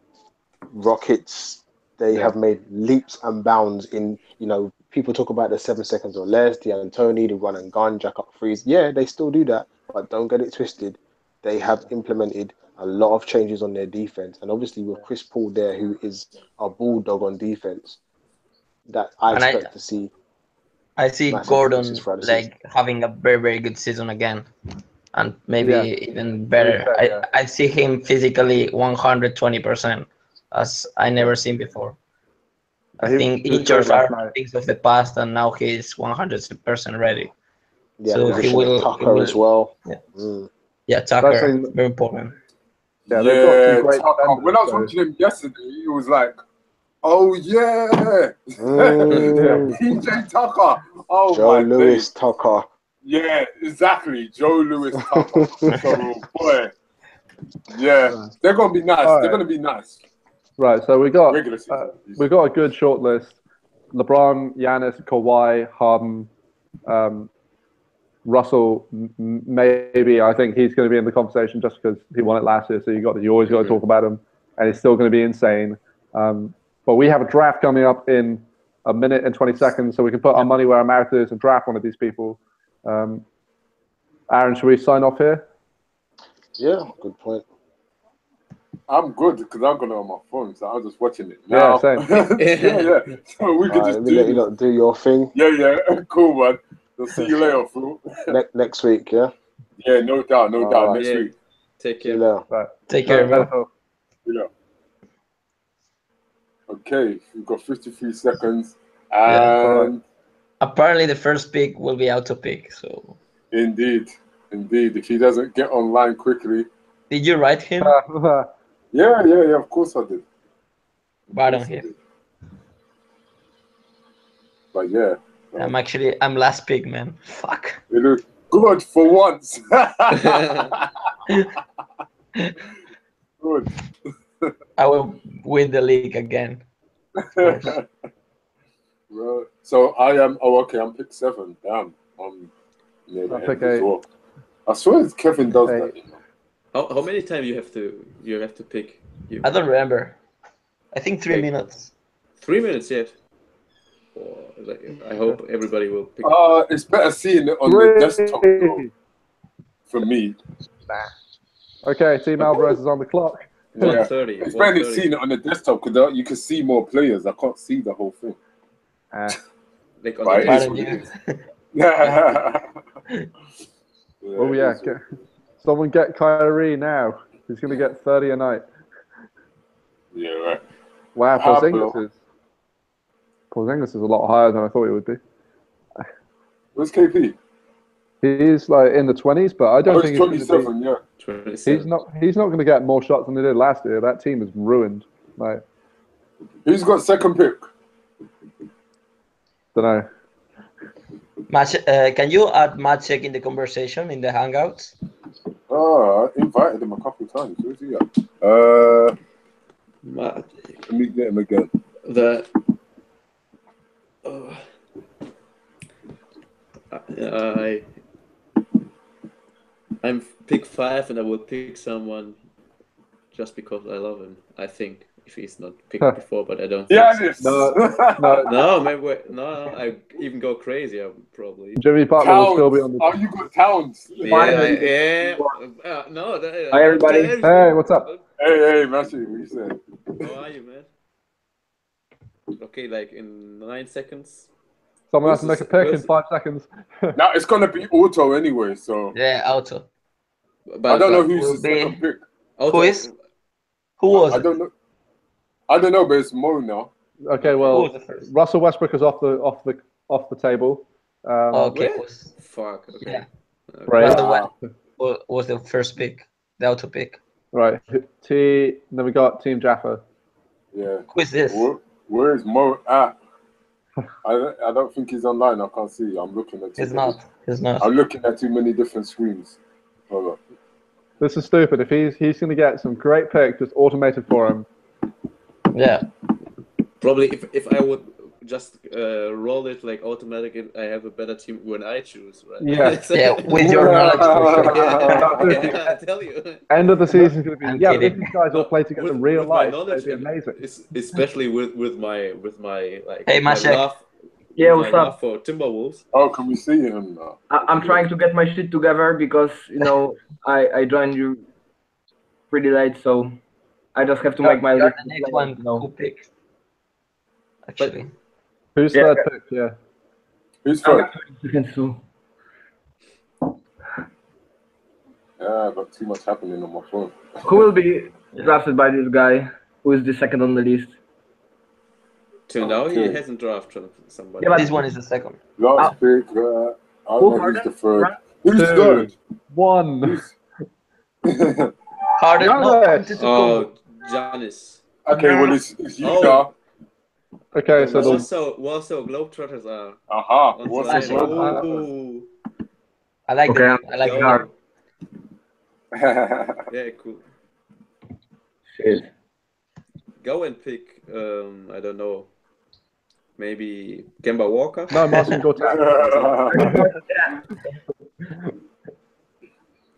Rockets, they have made leaps and bounds in, you know, people talk about the 7 seconds or less, D'Antoni, the run and gun, jack up threes. Yeah, they still do that, but don't get it twisted. They have implemented a lot of changes on their defense. And obviously with Chris Paul there, who is a bulldog on defense, that I expect to see. I see Gordon like having a very, very good season again. And maybe even better. I see him physically 120%, as I never seen before. I think injuries are things of the past, and now he's 100% ready. Yeah, so he will Tucker as well. Yeah, Tucker, very important. Yeah, Tucker. When I was watching him yesterday, he was like, "Oh yeah, PJ Tucker, oh Joe Louis Tucker." Yeah, exactly, Joe Louis Tucker. So boy, they're gonna be nice. They're gonna be nice. Right, so we got a good short list: LeBron, Giannis, Kawhi, Harden, Russell, maybe I think he's going to be in the conversation just because he won it last year. So you always got to talk about him, and he's still going to be insane. But we have a draft coming up in a minute and 20 seconds, so we can put our money where our mouth is and draft one of these people. Aaron, should we sign off here? Yeah, good point. I'm good because I'm going on my phone, so I'm just watching it now. Yeah, same. yeah. So we can just let you do your thing. Yeah. Cool, man. We'll see you later, Phil. Next week, yeah? Yeah, no doubt. Next week. Take care. Right. Take care, bro. Yeah. Okay, we've got 53 seconds. And apparently the first pick will be auto pick, so Indeed. If he doesn't get online quickly. Did you write him? Yeah, of course I did. Bad on him. But yeah. I'm last pick, man. Fuck. You look good for once. Good. I will win the league again. Well, so I am. Oh, okay. I'm pick 7. Damn. I'm near the end as well. I swear Kevin does that. You know? How many times you have to pick? I don't remember. I think 3 minutes. 3 minutes yet. I hope everybody will pick. It's better seeing it on the desktop though, for me. Okay, Team Alvarez is on the clock. 1:30. It's better seeing it on the desktop because you can see more players. I can't see the whole thing. Like on Oh yeah, someone get Kyrie now. He's going to get 30 a night. Yeah, right. Wow, Porzingis is a lot higher than I thought he would be. Where's KP? He's like in the 20s, but I don't think he's 27. Yeah, 27. He's not going to get more shots than he did last year. That team is ruined. Like, who's got second pick? Don't know. Can you add Maciek in the conversation in the Hangouts? I invited him a couple of times. Where's he at? Let me get him again. I'm pick 5 and I will pick someone just because I love him. I think if he's not picked before, but I don't. Think so. No. I even go crazy. I would probably. Jimmy Butler will still be on the. Oh, you got Towns. Yeah. Hi everybody. Hey, what's up? Hey, Matthew, what you said? How are you, man? Okay, like in 9 seconds. Someone has to make a pick in 5 seconds. Now it's gonna be auto anyway, so. Yeah, auto. But I don't know who's the second pick. Who is? Who was? I don't know, but it's Mo now. Okay, well, Russell Westbrook is off the table. Okay. Fuck. Okay. Yeah. Right. Was the first pick, the auto pick? Right. Then we got Team Jaffa. Yeah. Who is this? Where is Mo at? I don't think he's online. I can't see. I'm looking at. He's not. I'm looking at too many different screens. Hold on. This is stupid. If he's going to get some great picks just automated for him. Yeah. Probably if I would just roll it like automatically, I have a better team when I choose, right? Yeah. Yeah, with your knowledge for sure. Yeah, I tell you. End of the season is going to be if these guys all play together in real life. It'd be amazing. Especially with my like. Hey, Maciek. Yeah, what's up? For Timberwolves. Oh, can we see him now? I'm trying to get my shit together because I joined you pretty late, so I just have to make my list. The next one, who pick? Actually, who's third pick? Yeah. Who's third? Yeah, I've got too much happening on my phone. Who will be drafted by this guy? Who is the second on the list? Till now, he hasn't drafted somebody. Yeah, but this one is the second. Last pick. I don't know who's the third. Who's third? One. Harden. Oh, Giannis. Okay, well it's Utah. Okay, so Warsaw Globetrotters are. I like that. I like that. Yeah, cool. Shit. Go and pick. I don't know. Maybe Kemba Walker. No, Martin Gortat.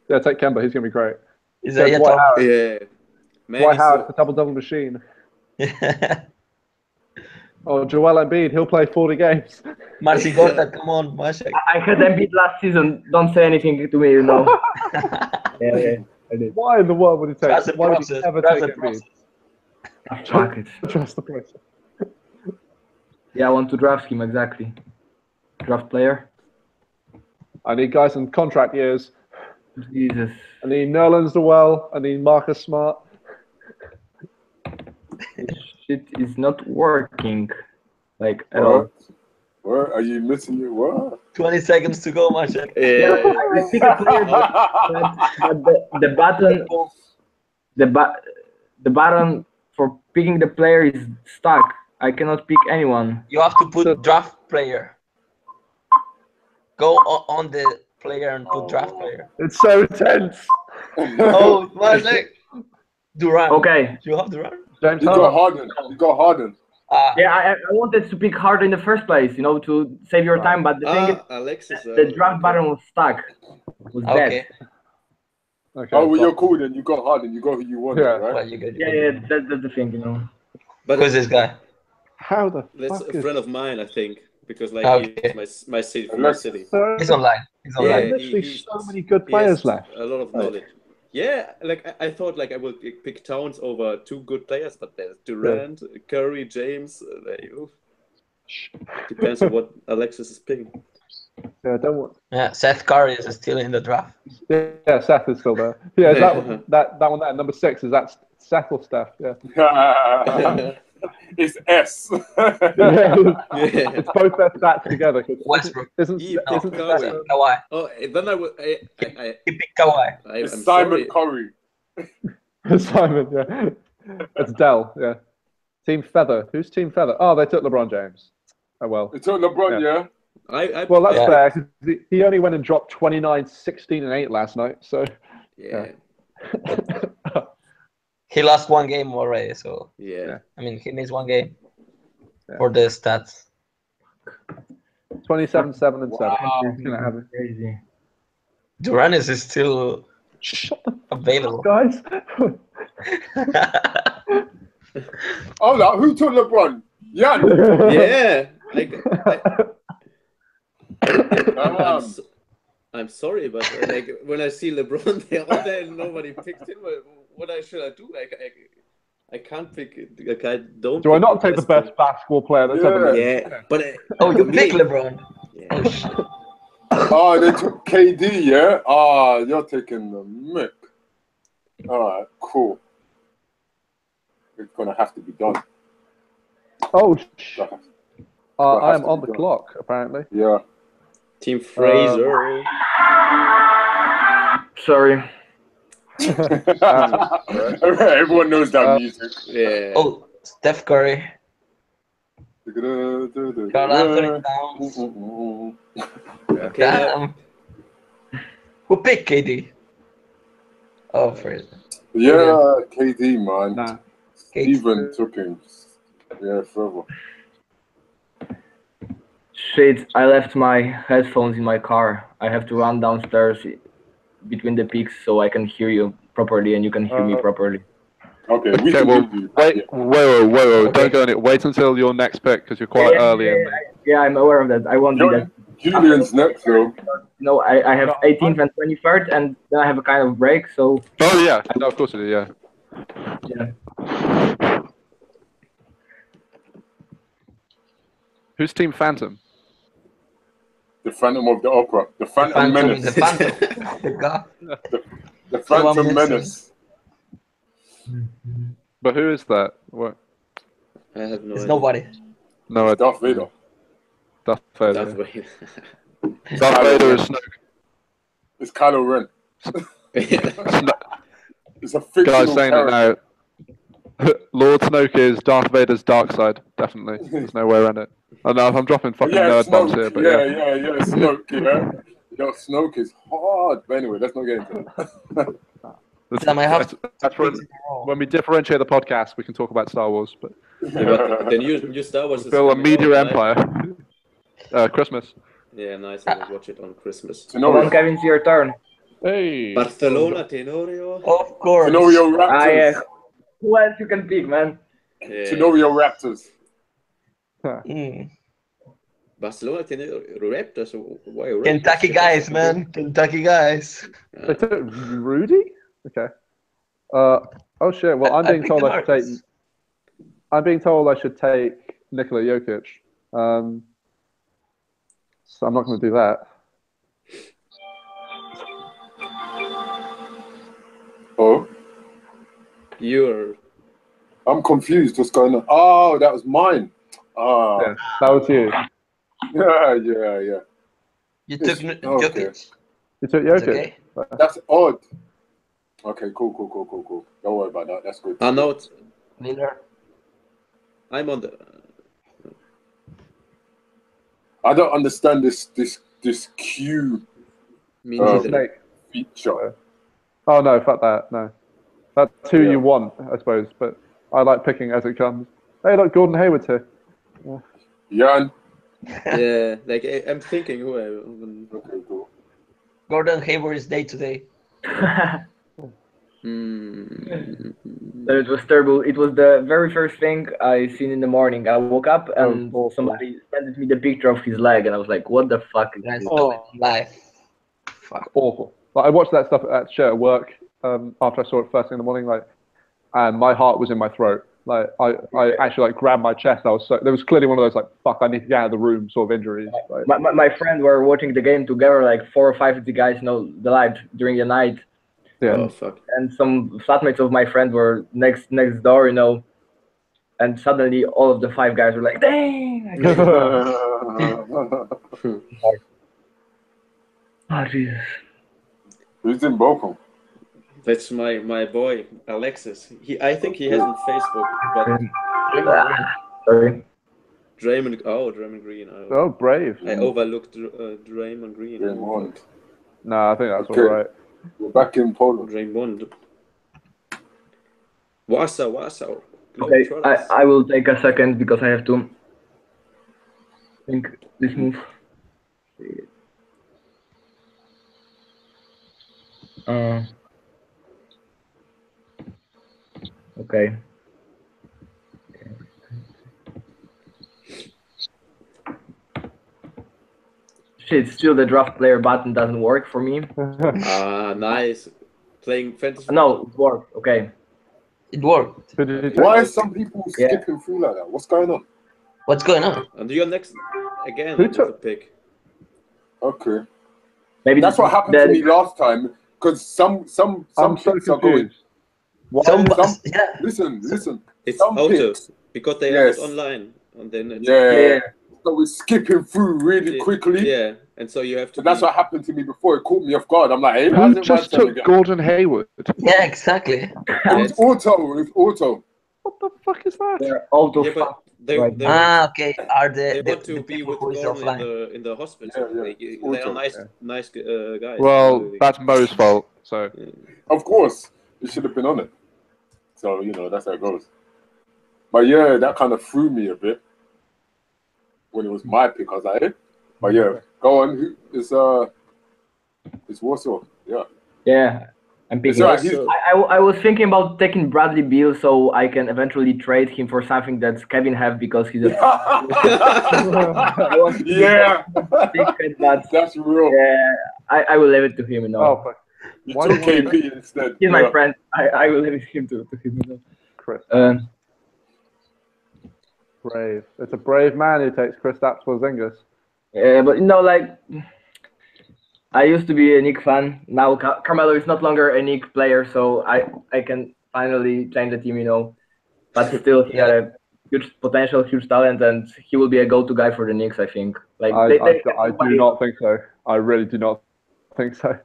Yeah, take Kemba. He's gonna be great. Is that Dwight Howard? Yeah. Man, Dwight Howard, the double machine. Oh, Joel Embiid, he'll play 40 games. Marci Gortat, come on, Maciek. I had Embiid last season. Don't say anything to me, you know. yeah, I did. Why in the world would he take? Why would he ever take Embiid? Fuck it. Trust the process. Yeah, I want to draft him, exactly. Draft player. I need guys in contract years. Jesus. I need Nerlens Noel. I need Marcus Smart. This shit is not working. Like, at all. What? Are you missing your what? 20 seconds to go, Maciek. Yeah, I pick a player, but the button, the button for picking the player is stuck. I cannot pick anyone. You have to put draft player. Go on the player and put draft player. It's so tense. Oh, Maciek. Durant. Okay. You have Durant? James You got Harden. You got Harden. Yeah, I wanted to pick Harden in the first place, you know, to save your time. But the thing is, Alexis, the draft button was stuck. Was dead. Okay, oh, well, you're cool then. You got Harden. You got who you want, Yeah. right? Well, you good. Yeah, that's the thing, you know. But who's this guy? How the that's fuck a friend of mine, I think, because like Okay. he's my city from my city. He's online. He's There's online. literally he- so many good He players has left. a lot of knowledge. Yeah, like I thought, like I would pick Towns over two good players, but there's Durant, Curry, James. Depends on what Alexis is picking. Yeah, don't want. Yeah, Seth Curry is still in the draft. Yeah, Seth is still there. Yeah, that one there, number 6, is that Seth or Steph? Yeah. It's S. It's both their stats together. Westbrook. Isn't Kawhi. Kawhi. Oh, then I would. He picked Kawhi. It's I'm Simon sorry. Curry. Simon? Yeah, it's Dell. Yeah, Team Feather. Who's Team Feather? Oh, they took LeBron James. Oh well. It's on LeBron, yeah. Well, that's Yeah. fair. 'Cause he only went and dropped 29, 16, and 8 last night. So Yeah. He lost one game already, so Yeah. I mean he missed one game Yeah. for the stats. 27, 7, and 7. Wow. He's gonna have it. Crazy. Durant is still Shut the available. guys. Oh, no, who took LeBron? Yeah. Yeah. I'm sorry, but like when I see LeBron there all day and nobody picked him, what should I do? I can't pick. Like I don't. Do I not take the best basketball player that's ever lived? Yeah, but Oh, you pick LeBron. Yeah. Oh shit. Oh, they took KD, yeah? Oh, you're taking the mick. All right, cool. It's going to have to be done. Oh, I am to on be the done. clock, apparently. Yeah. Team Fraser. Sorry. Everyone knows that music. Yeah. Oh, Steph Curry. Carl Anthony Towns. Okay. Damn. Who picked KD? Oh, Fraser. Yeah, KD, man. Nah. Steven took him. Yeah, forever. Shit, I left my headphones in my car. I have to run downstairs between the peaks so I can hear you properly and you can hear me properly. Okay, we Okay, can well, give you. wait. Don't go on it. Wait until your next pick because you're quite early in. Yeah, I'm aware of that. I won't do that. Julian's next, though. No, I have 18th and 23rd, and then I have a kind of break. So Oh yeah, no, of course it is. Yeah. yeah, Who's Team Phantom? The Phantom of the Opera. The Phantom Menace. The Phantom. The guy. The Phantom missing. Menace. But who is that? What? I have no It's idea. nobody. No, I Darth Vader. Darth Darth Vader. Vader. Darth Vader is Snoke. It's Kylo Ren. It's a fictional Guys saying it character. now. Lord Snoke is Darth Vader's dark side. Definitely. There's no way around it. I know I'm dropping fucking Yeah, nerd bombs here, Snoke. but Yeah, Snoke, yeah. Yo, Snoke is hard. But anyway, let's not get into it. Sam, I have That's when we differentiate the podcast, we can talk about Star Wars. But Yeah, but the new Star Wars is Bill, a coming media out, right? empire. Christmas. Yeah, nice. I will watch it on Christmas. Come on, Kevin, it's your turn. Hey. Barcelona, Tenorio. Of course. Tenorio Raptors. Who else you can pick, man? Yeah. Tenorio Raptors. Barcelona, Tenorio Raptors. Why Raptors? Kentucky guys, man. Kentucky guys. They took Rudy? Okay. Oh shit. Well, I'm being told I should take. I'm being told I should take Nikola Jokic. So I'm not going to do that. Oh. I'm confused. What's going on? Oh, that was mine. Oh. Yeah, that was you. Yeah. You took Jokic. You took Jokic. Okay. That's odd. Okay, cool. Don't worry about that. That's good. I know it. Miller. I'm on the. I don't understand this Q feature. Oh no, fuck that. No, that's who you want, I suppose. But I like picking as it comes. Hey, look, Gordon Hayward's here. Jan. Yeah, like I'm thinking who I. Okay, cool. Gordon Hayward is day to day. It was terrible. It was the very first thing I seen in the morning. I woke up and somebody sent me the picture of his leg, and I was like, "What the fuck is this?" Life. Fuck. Awful. Like, I watched that stuff at work after I saw it first thing in the morning, and my heart was in my throat. Like I actually grabbed my chest. There was clearly one of those fuck, I need to get out of the room sort of injuries. My friend were watching the game together, like 4 or 5 of the guys the live during the night. Yeah. Oh fuck. And some flatmates of my friend were next door, and suddenly all of the 5 guys were like, "Dang!" Oh Jesus. Who's in Bochum? That's my boy Alexis. I think he has on Facebook, but sorry. Draymond Green. Oh, brave. I overlooked Draymond Green. Draymond. No, I think that's all right. We're back in Poland. Draymond. Warsaw. Okay, I will take a second because I have to think this move. Okay. Shit, still the draft player button doesn't work for me. Nice. Playing fantasy. No, it worked. Okay. It worked. Why are some people skipping through like that? What's going on? What's going on? And you're next again. Who took the pick? Okay. Maybe that's what happened to me last time. Because some picks are going. Listen. It's auto because they have it online, and then so we're skipping through really quickly. Yeah, and so you have to. So that's what happened to me before. It caught me off guard. I'm like, hey, who just took Gordon Hayward? Yeah, exactly. It was auto. What the fuck is that? They're auto. They okay. Are they want to be with Gordon in the hospital? Yeah. They are nice guys. Well, that's Mo's fault. So of course, he should have been on it. So that's how it goes. But yeah, that kind of threw me a bit when it was my pick. I was like, hey. But yeah, go on. It's Warsaw. Yeah. Yeah. I'm picking. I was thinking about taking Bradley Beal so I can eventually trade him for something that Kevin have because he's a that's real. Yeah, I will leave it to him. Oh, you took KP instead. He's my friend. I will leave it to him. Chris. Brave. It's a brave man who takes Kristaps Porzingis. Yeah, but I used to be a Knicks fan. Now Carmelo is not longer a Knicks player, so I can finally change the team, But still, he had a huge potential, huge talent, and he will be a go-to guy for the Knicks, I think. I do not think so. I really do not think so.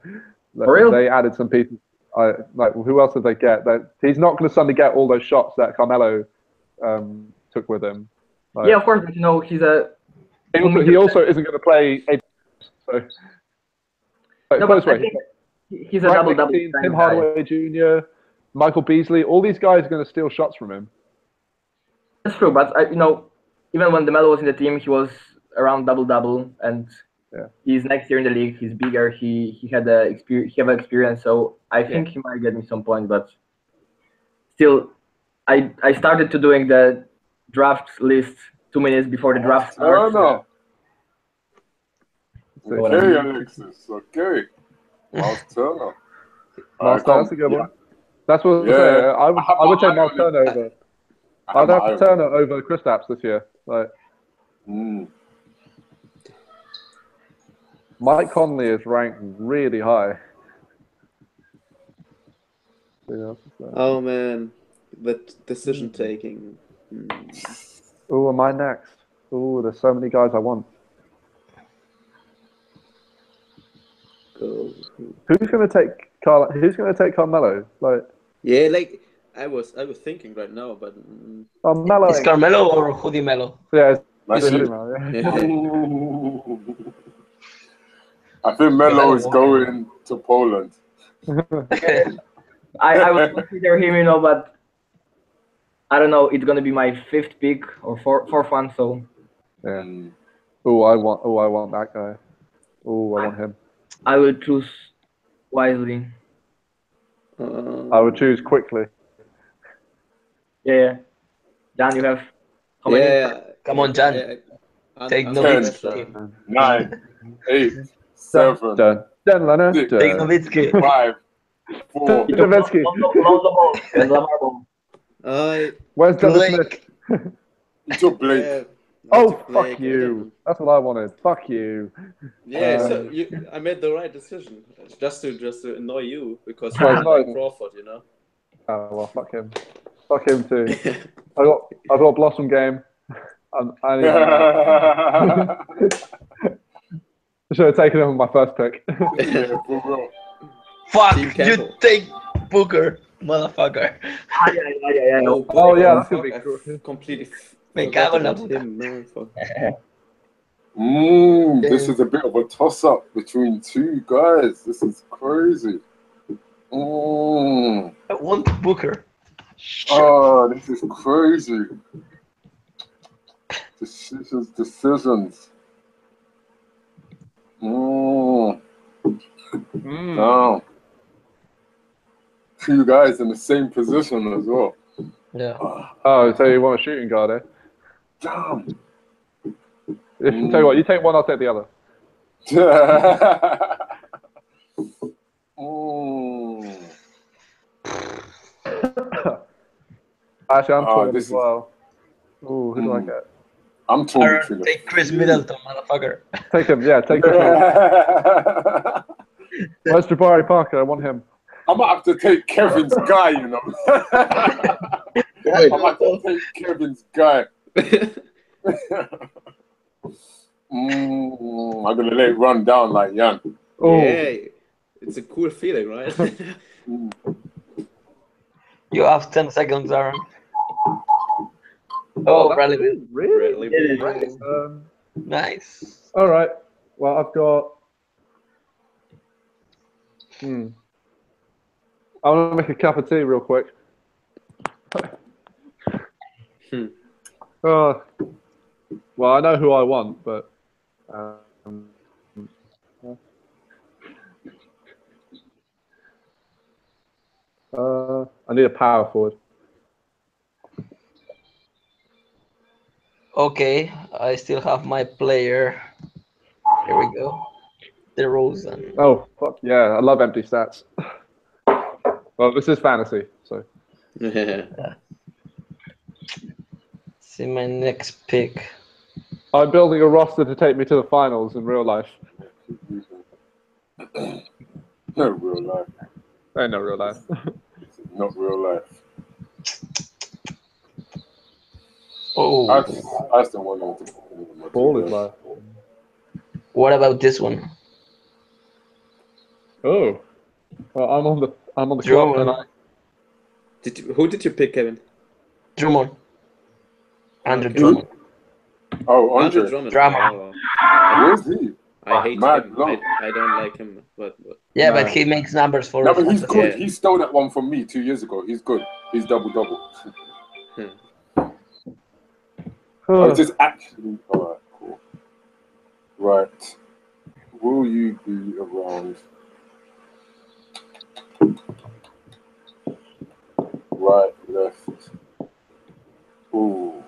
For real? They added some pieces. Who else did they get? He's not going to suddenly get all those shots that Carmelo took with him. Yeah, of course, but he's a. He also isn't going to play. So. No, but I think he's a double-double. Tim Hardaway Jr., Michael Beasley, all these guys are going to steal shots from him. That's true, but even when DeMelo was in the team, he was around double-double, and He's next year in the league. He's bigger. He had the experience. He have experience. So I think he might get me some points. But still, I started to doing the draft list 2 minutes before the draft starts. Oh no. Okay, Alexis. Okay. Miles Turner. Miles Turner, that's a good one. That's what I say. I would take Miles Turner over. I'd have Turner over Kristaps this year. Like, Mike Conley is ranked really high. Oh man, that decision taking. Oh, am I next? Oh, there's so many guys I want. Who's going to take Carmelo? Like, yeah, like I was thinking right now, but Melo. Is Carmelo or Hoodie Melo? Yeah, it's Hoodie Melo. I think Melo is going to Poland. I would consider him, but I don't know. It's gonna be my 5th pick or fourth one. So yeah. I want that guy. Oh, I want him. I will choose wisely. I would choose quickly. Yeah. Jan, you have how many? Yeah. Come on, Jan. Take Nowitzki. 9, 8, 7. Done, Leonard. Take Nowitzki. 5, 4. Nowitzki. Where's Dennis Smith? You took Blake. Fuck you. That's what I wanted. Fuck you. Yeah, so I made the right decision. Just to annoy you because you like Crawford, Oh well, fuck him. Fuck him too. I got Blossom game. I should have taken him with my first pick. Fuck, you take Booker, motherfucker. Oh yeah, that's gonna be cool. Completely. Me cago en la puta. This is a bit of a toss-up between two guys. This is crazy. I want Booker. Oh, this is crazy. Decisions. Oh. Two guys in the same position as well. Yeah. Oh, so you want a shooting guard, eh? Damn. Tell you what, you take one, I'll take the other. Actually, I'm torn as well. Ooh, who do I get? I'm torn between take Chris Middleton, motherfucker. Take him, yeah, take him. Where's Jabari Parker? I want him. I might have to take Kevin's guy, I might have to take Kevin's guy. I'm gonna let it run down like Jan. Yeah, it's a cool feeling, right? You have 10 seconds, Aaron. Oh, Bradley Beal. Really? Nice. All right. Well, I've got. I want to make a cup of tea real quick. Well, I know who I want, but I need a power forward. Okay, I still have my player. Here we go. DeRozan. Oh, fuck yeah. I love empty stats. Well, this is fantasy, so. See my next pick. I'm building a roster to take me to the finals in real life. No real life. Ain't no real life. Not real life. Oh. I still want to. Ball is life. What about this one? Oh. Well, I'm on the Drummond. clock tonight. Who did you pick, Kevin? Drummond. Andrew Drummond. Oh, Andrew Drummond. Drummond. Where's he? I hate him. I don't like him. But yeah, but he makes numbers for us. us. No, but he's good. He stole that one from me 2 years ago. He's good. He's double-double. Just actually. All right, cool. Right. you be around? Right, left. Ooh.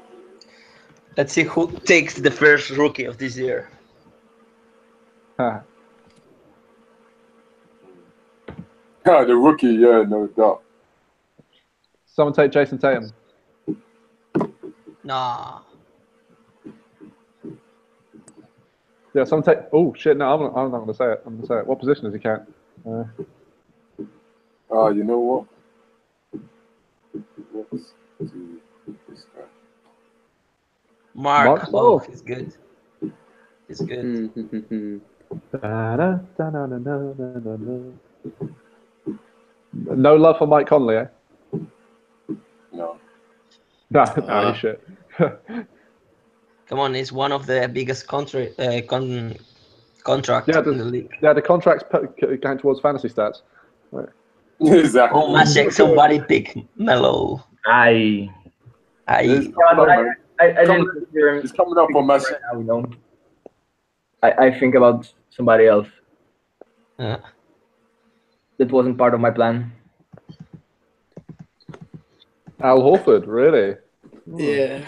Let's see who takes the first rookie of this year. The rookie, yeah, no doubt. Someone take Jason Tatum. Nah. Yeah, someone take. Oh shit! No, I'm not going to say it. I'm going to say it. What position is he, Cat? You know what? Let's do this guy. Mark. Oh, he's good. He's good. No love for Mike Conley, eh? No. No, shit. Come on, he's one of the biggest contracts in the league. Yeah, the contracts going towards fantasy stats. Right. Exactly. Oh, Masek, somebody pick Melo. I He's coming up for Masek. I think about somebody else. Yeah. That wasn't part of my plan. Al Horford, really? Yeah.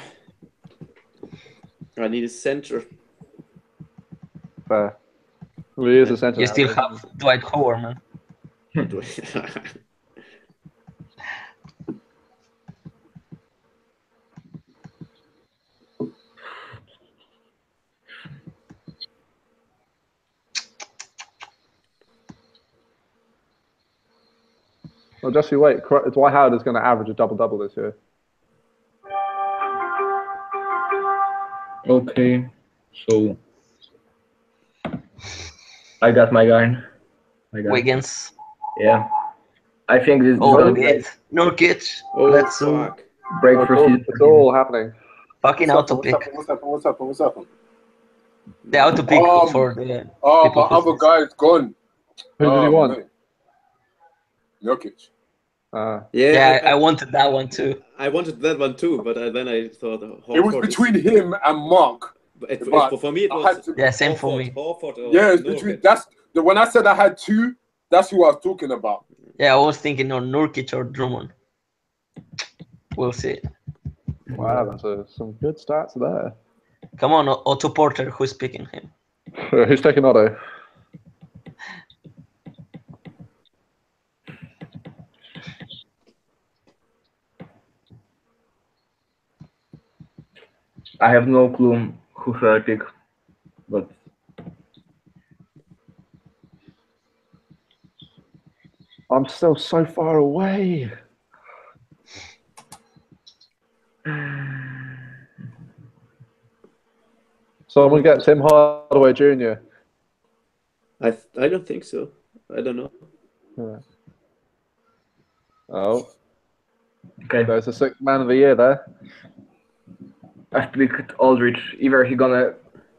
I need a center. Fair. Well, he is a center. You still have Dwight Howard, man. Well, just you wait. Dwight Howard is going to average a double-double this year. Okay, so I got my guy. Wiggins. Yeah, I think this. Nurkic. Oh, Let's fuck. Break for season. It's all happening. Fucking auto pick. What's happened? The auto pick for the. My other guy is gone. Who did he want? Man. Nurkic. Yeah, I wanted that one too. I wanted that one too, but then I thought it was between him and Mark. For me, it was same for me. Yeah, it's between. That's when I said I had two. That's who I was talking about. Yeah, I was thinking on Nurkic or Drummond. We'll see. Wow, that's some good stats there. Come on, Otto Porter. Who's picking him? Who's taking Otto? I have no clue who should I pick, but I'm still so far away. Someone get Tim Hardaway Jr. I don't think so. I don't know. Yeah. Oh. Okay. There's the sixth man of the year there. I picked Aldridge. Either he's gonna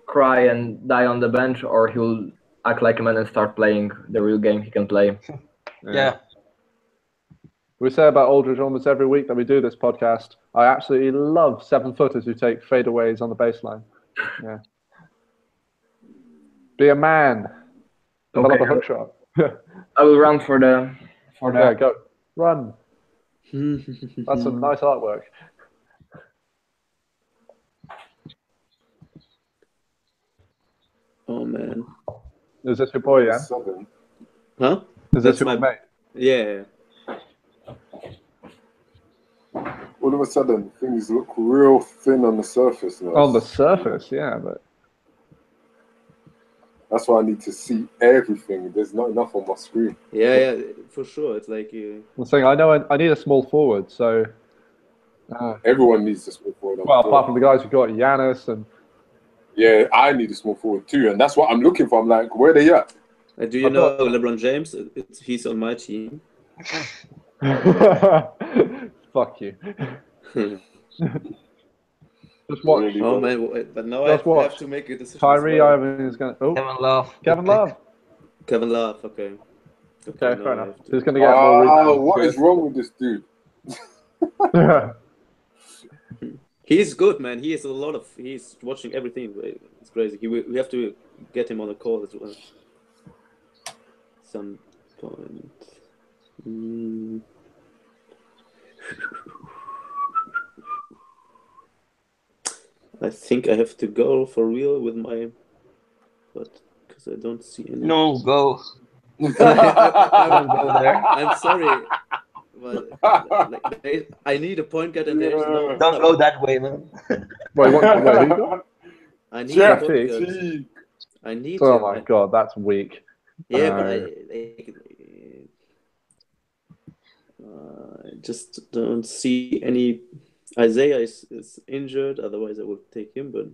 cry and die on the bench, or he'll act like a man and start playing the real game he can play. Yeah. We say about Aldridge almost every week that we do this podcast. I absolutely love 7-footers who take fadeaways on the baseline. Yeah. Be a man. Develop a hook shot. I will run for the. Yeah, go. Run. That's some nice artwork. Oh man. Is this your boy, yeah? Huh? Is this your mate? Yeah. All of a sudden, things look real thin on the surface now. On the surface, yeah, but that's why I need to see everything. There's not enough on my screen. Yeah, for sure. It's like I'm saying I know I need a small forward, so everyone needs a small forward. Well, apart from the guys who got Giannis and. Yeah, I need a small forward too, and that's what I'm looking for. I'm like, where are they at? Do you know LeBron James? He's on my team. Fuck you. Just watch. Oh man, but now I have to make a decision. Kyrie Irving is going to. Oh. Kevin Love. Kevin Love. Okay. Okay, fair enough. He's going to get more rebounds. What is wrong with this dude? He's good, man. He has he's watching everything. It's crazy. We have to get him on the call as well. some point. I think I have to go for real with my, but because I don't see any. No, go. I'm sorry, but I need a point guard and there's no. Don't go that way, man. I need a point guard. I need. Oh my god, that's weak. Yeah, but I just don't see any. Isaiah is injured, otherwise I would take him, but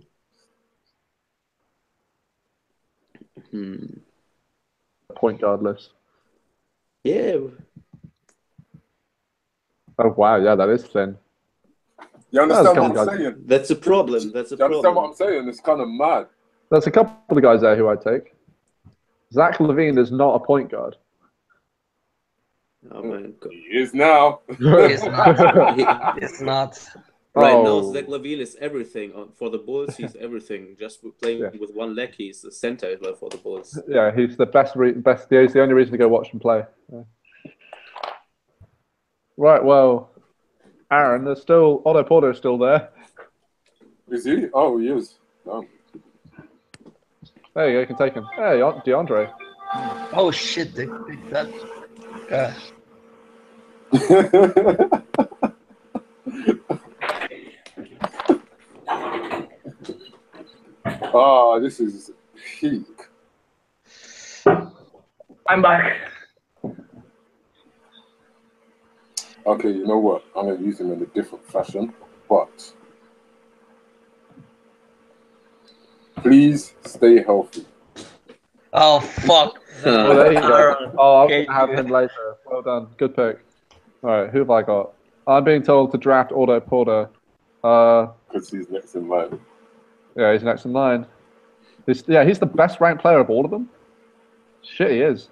point guard list. Yeah. Oh wow, yeah, that is thin. You understand what I'm saying? That's a problem. That's a problem. You understand what I'm saying? It's kind of mad. There's a couple of guys there who I'd take. Zach LaVine is not a point guard. Oh my god. He is now. He's not. He's not. Right now, Zach LaVine is everything for the Bulls. He's everything. Just playing with one leg, he's the center as well for the Bulls. Yeah, he's the best. He's the only reason to go watch him play. Yeah. Right. Well, Aaron, there's still Otto Porter is still there. Is he? Oh, he is. Oh. There you go. You can take him. Hey, DeAndre. Oh shit! They picked that. Oh, this is peak. I'm back. Okay, you know what? I'm going to use him in a different fashion, but please stay healthy. Oh, fuck. Oh, there you go. Oh, I'll have him later. Well done. Good pick. All right, who have I got? I'm being told to draft Otto Porter. Because he's next in line. Yeah, he's next in line. He's the best ranked player of all of them. Shit, he is.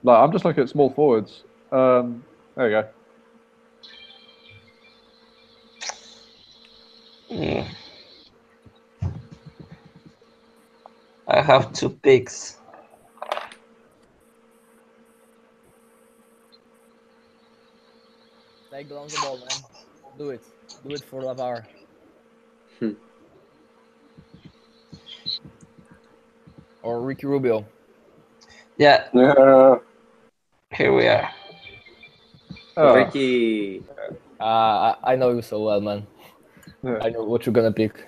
Like, I'm just looking at small forwards. There you go. I have 2 picks. Take the long ball, man. Do it. Do it for LaVar. Or Ricky Rubio. Yeah. Here we are. Ricky. I know you so well, man. Yeah. I know what you're gonna pick.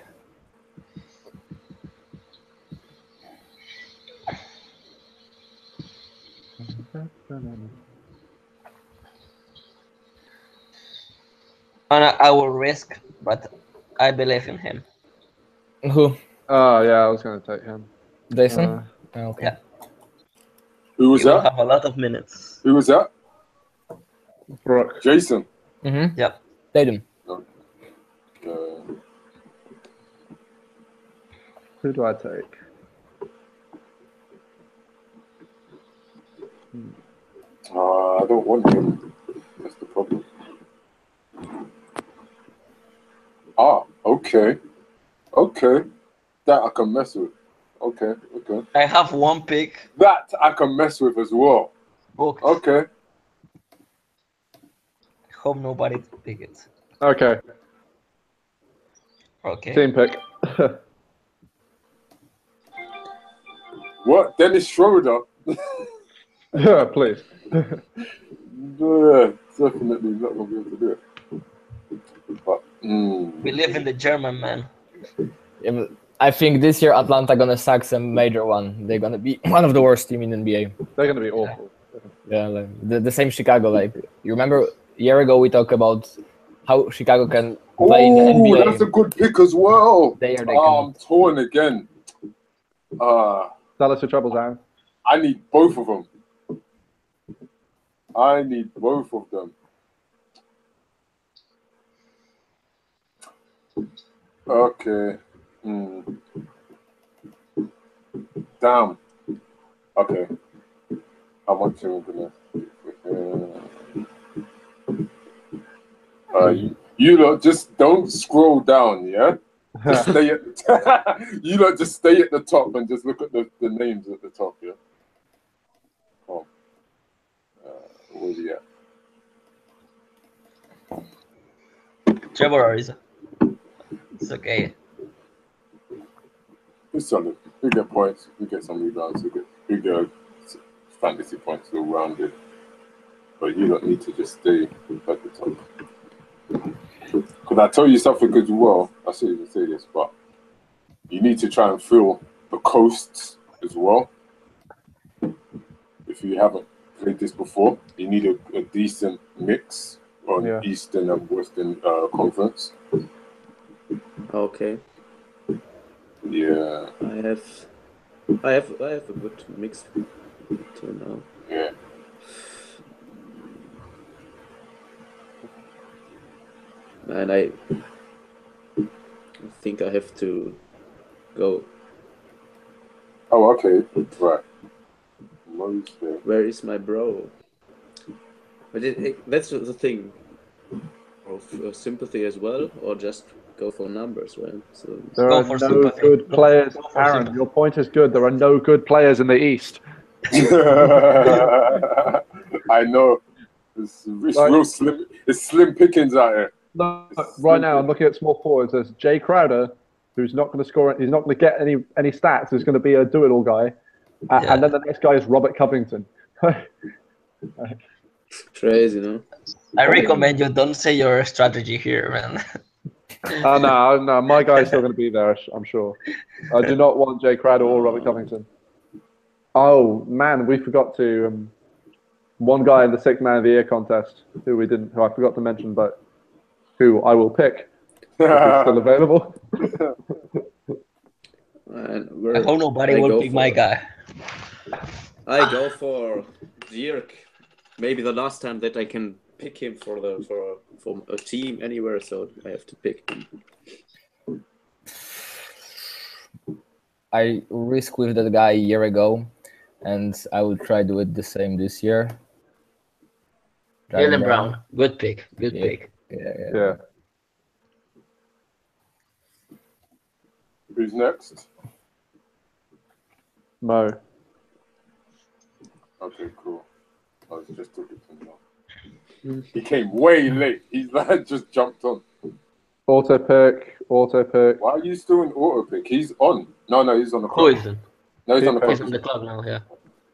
I will risk, but I believe in him. Who? Oh, yeah, I was going to take him. Jason? Okay. Yeah. Who was that? Have a lot of minutes. Who was that? Brooke. Jason. Mm-hmm. Yep. Tatum. Who do I take? I don't want him. That's the problem. Okay. That I can mess with. Okay. I have 1 pick. That I can mess with as well. Booked. Okay. Hope nobody pick it. Okay. Team pick. What? Dennis Schroeder? Yeah, please. Yeah, definitely not going to be able to do it. But, We live in the German, man. Yeah, I think this year Atlanta gonna sack some major one. They're gonna be one of the worst team in NBA. They're gonna be awful. Yeah, like the same Chicago. Like, you remember a year ago we talked about how Chicago can play in the NBA. That's a good pick as well. I'm torn again. Tell us your troubles, Aaron. I need both of them. Okay. Damn. Okay. How much am I gonna? You lot just don't scroll down, yeah. Just stay at. You lot just stay at the top and just look at the names at the top, yeah. Oh. was he at? Trevor Ariza. It's okay. He's solid. He'll get points. He'll get some rebounds. He'll get fantasy points all rounded. But you don't need to just stay at the top. Because I tell you something as well. I shouldn't even say this, but you need to try and fill the coasts as well. If you haven't played this before, you need a decent mix on Eastern and Western Conference. Okay. Yeah. I have a good mix till now. Yeah. And I think I have to go. Oh, okay. Right. Where is my bro? But that's the thing. Of sympathy as well, or just go for numbers, right? So there are no good players. Aaron, your point is good. There are no good players in the East. I know. It's real slim. It's slim pickings out here. No, right now, I'm looking at small forwards. There's Jay Crowder, who's not going to score. He's not going to get any stats. He's going to be a do-it-all guy. And then the next guy is Robert Covington. Crazy, no? I recommend you don't say your strategy here, man. No, my guy's still going to be there, I'm sure. I do not want Jay Crowder or Robert Covington. Oh, man, we forgot to... one guy in the Sixth Man of the Year contest who I forgot to mention, but who I will pick if he's still available. I hope nobody will pick my guy. I go for Dirk. Maybe the last time that I can pick him for a team anywhere, so I have to pick him. I risked with that guy a year ago, and I will try to do it the same this year. Jaylen Brown, good pick, good pick. Yeah. Who's next? Mo. Okay, cool. I was just talking to him now. He came way late. He's like just jumped on. Auto pick. Why are you still in auto pick? He's on. No, he's on the clock. Who is it? No, he's on the clock. He's on the clock now, yeah.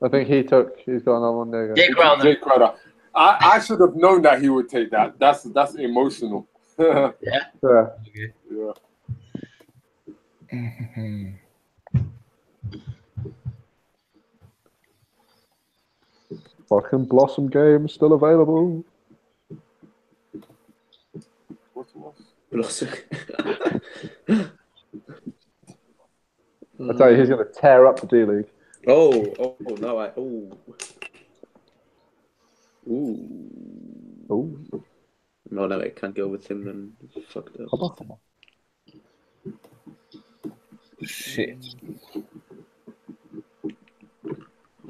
I think he's got another one there. Jay Crowder. Jay Crowder. I should have known that he would take that. That's emotional. Yeah? Yeah. Okay. Yeah. Fucking Blossom game still available. Blossom. I tell you, he's going to tear up the D League. Oh, no, Ooh. No, I can't go with him then. Fuck that. Shit.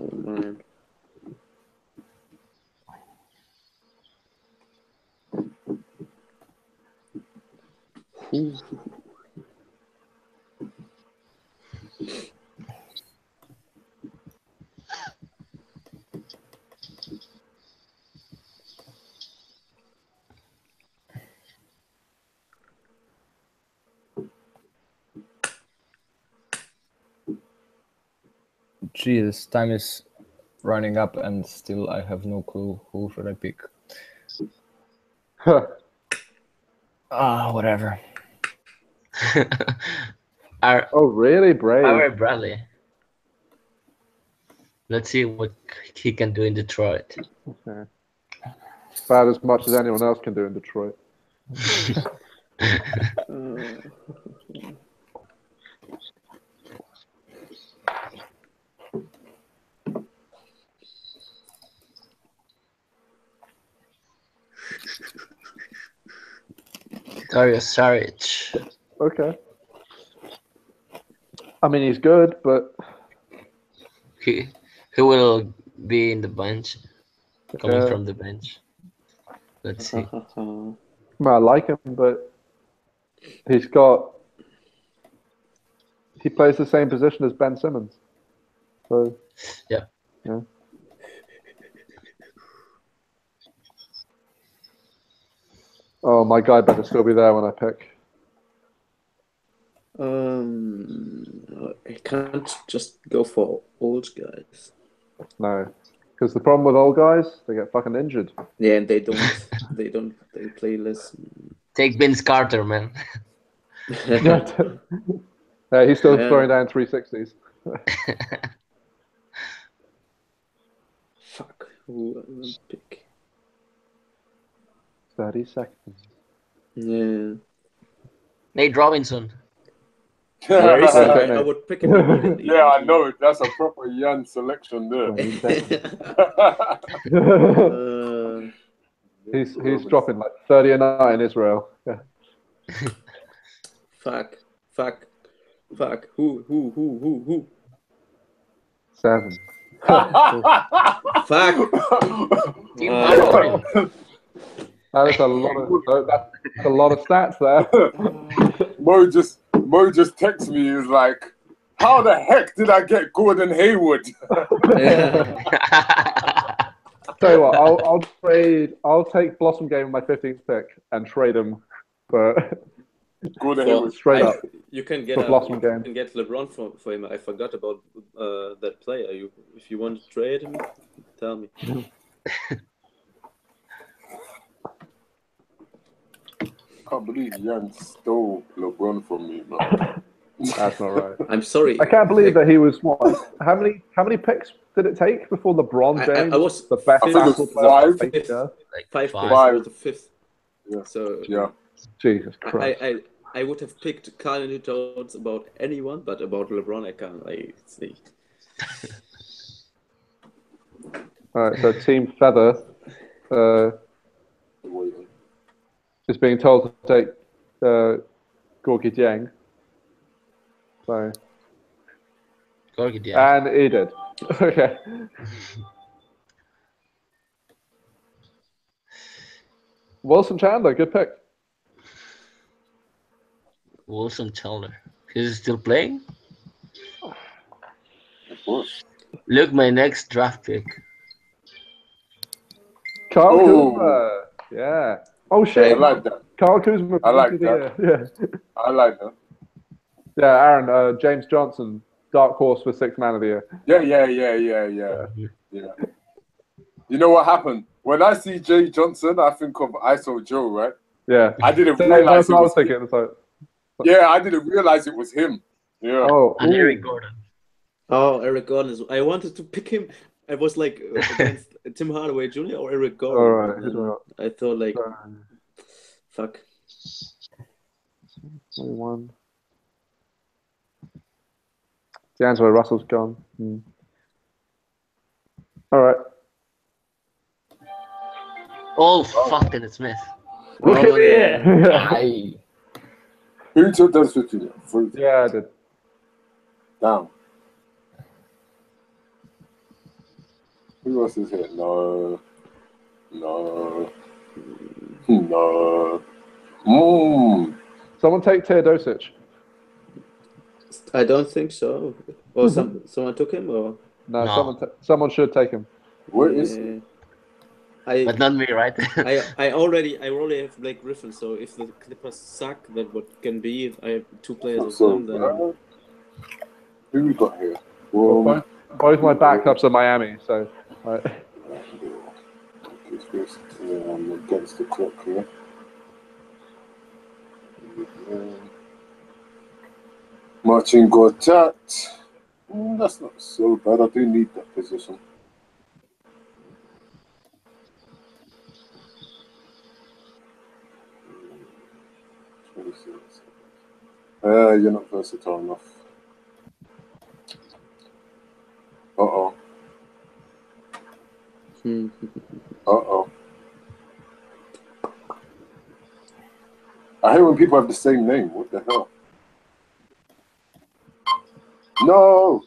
Oh, man. Jesus, time is running up and still I have no clue who should I pick. Whatever. Oh, really? Brave. Avery Bradley. Let's see what he can do in Detroit. Okay. About as much as anyone else can do in Detroit. Dario Saric. Okay. I mean, he's good, but He will be in the bench, coming from the bench. Let's see. Well, I like him, but he plays the same position as Ben Simmons. So Yeah. Oh, my guy better still be there when I pick. I can't just go for old guys. No, because the problem with old guys, they get fucking injured. Yeah, and they play less. Take Vince Carter, man. Yeah, he's still throwing down 360s. Fuck, who I will pick? 30 seconds. Yeah. Nate Robinson. I would pick him. Yeah, I know it. That's a proper Jan selection there. He's dropping like 30 a night in Israel. Yeah. Fuck. Who? 7. Fuck. That's a lot of stats there. Mo just texts me. He's like, "How the heck did I get Gordon Hayward?" Tell you what, I'll take Blossom Game with my 15th pick and trade him for Gordon Hayward straight up. You can get Blossom Game. You can get LeBron for him. I forgot about that player. If you want to trade him, tell me. I can't believe Jan stole LeBron from me, man. That's not right. I'm sorry. I can't believe that he was what? How many picks did it take before LeBron James? I was the best basketball player. Five. Five. The fifth. Yeah. So yeah. Jesus Christ. I would have picked Carl Towns about anyone, but about LeBron I can't. See. All right. So Team Feather is being told to take Gorgie Dieng. So. Gorgie Dieng. And he did. Okay. Wilson Chandler, good pick. Wilson Chandler. He's still playing? Of course. Look, my next draft pick. Carl Kuzma. Yeah. Oh, shit. I like that. Carl Kuzma. I like that. Yeah. I like that. Yeah, Aaron, James Johnson, dark horse for 6th man of the year. Yeah. You know what happened? When I see Jay Johnson, I think of ISO Joe, right? Yeah. I didn't realize it was him. Yeah, I didn't realize it was him. Yeah. Oh, and Eric Gordon. Oh, Eric Gordon. I wanted to pick him. I was like against Tim Hardaway Jr. or Eric Gordon. All right. I thought like, fuck. 21. D'Angelo Russell's gone. All right. Oh, fuck, Dennis Smith. Look at me. Who took those 50? Yeah, I did. Down. Who else is here? No. Someone take Teodosic. I don't think so. Or someone took him, or no. Someone should take him. Where is? But not me, right? I already have Blake Griffin. So if the Clippers suck, that what can be. I have 2 players of them. Then... Who we got here? Well, both my backups are Miami, so. Right. I'm against the clock here. Marcin Gortat. That's not so bad. I do need that position. You're not versatile enough. Uh-oh. I hate when people have the same name. What the hell? No!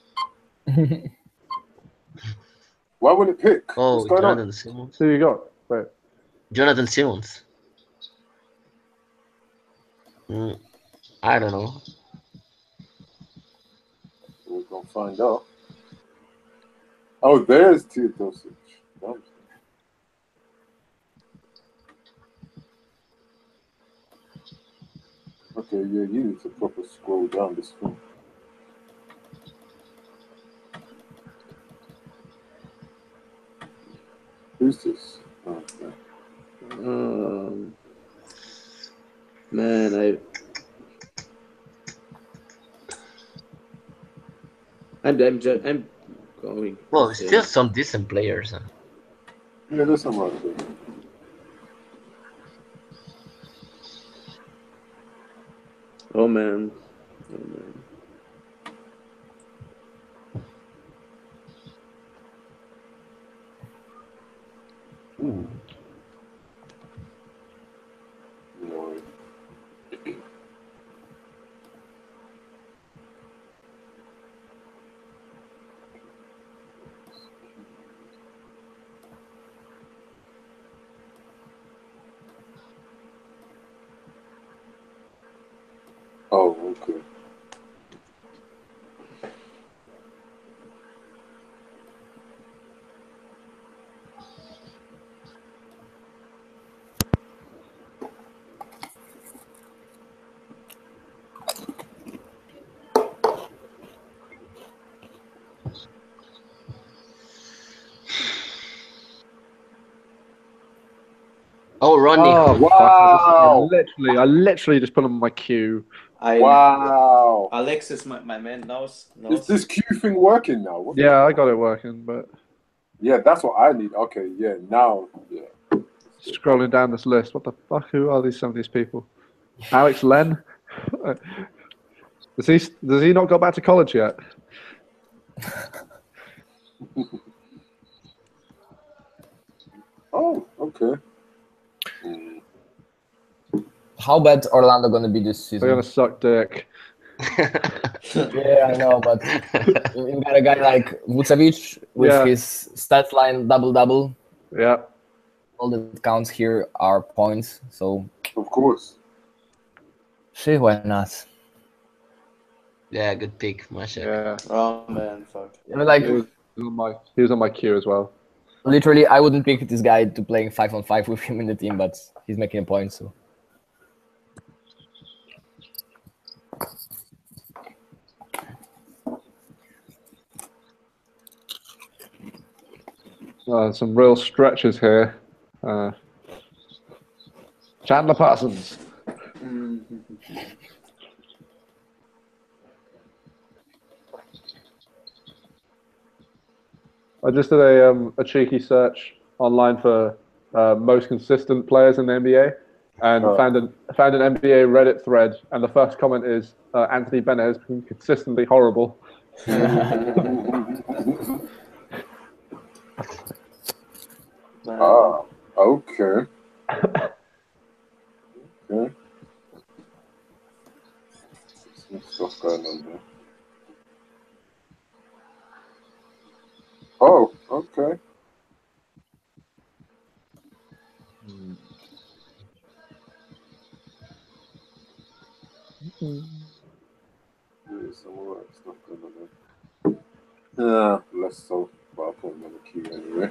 Why would it pick? Oh, what's going Jonathan on? Simmons. Who you got? Wait. Jonathan Simmons. I don't know. We're going to find out. Oh, there's Teodosic. Okay, yeah, you need to proper scroll down this thing. Who's this? Oh, okay. Man, I'm going. Well, still some decent players. Yeah, there's some right there. Oh man. Ooh. No. Oh, okay. Oh, Ronnie. Oh, wow! I literally just put on my queue. Wow! Alexis, my man, knows. Is this queue thing working now? What Yeah, I got it working, but yeah, that's what I need. Okay, yeah, now, yeah. scrolling down this list, what the fuck? Who are some of these people? Alex Len? Does he not go back to college yet? Oh, okay. How bad Orlando gonna be this season? They're gonna suck dick. Yeah, I know, but you got a guy like Vucevic with his stats line double. Yeah. All that counts here are points, so of course. Sure, why not? Yeah, good pick, Masha. Yeah. Oh man, fuck. I mean, like he was on my queue as well. Literally, I wouldn't pick this guy to playing 5-on-5 with him in the team, but he's making a point, so. Some real stretches here. Chandler Parsons. I just did a cheeky search online for most consistent players in the NBA, and found an NBA Reddit thread, and the first comment is Anthony Bennett has been consistently horrible. Ah, okay. Okay. Some stuff going on there. Oh, okay. There's some more stuff going on there. Yeah, less so, but I'll put them in the queue anyway.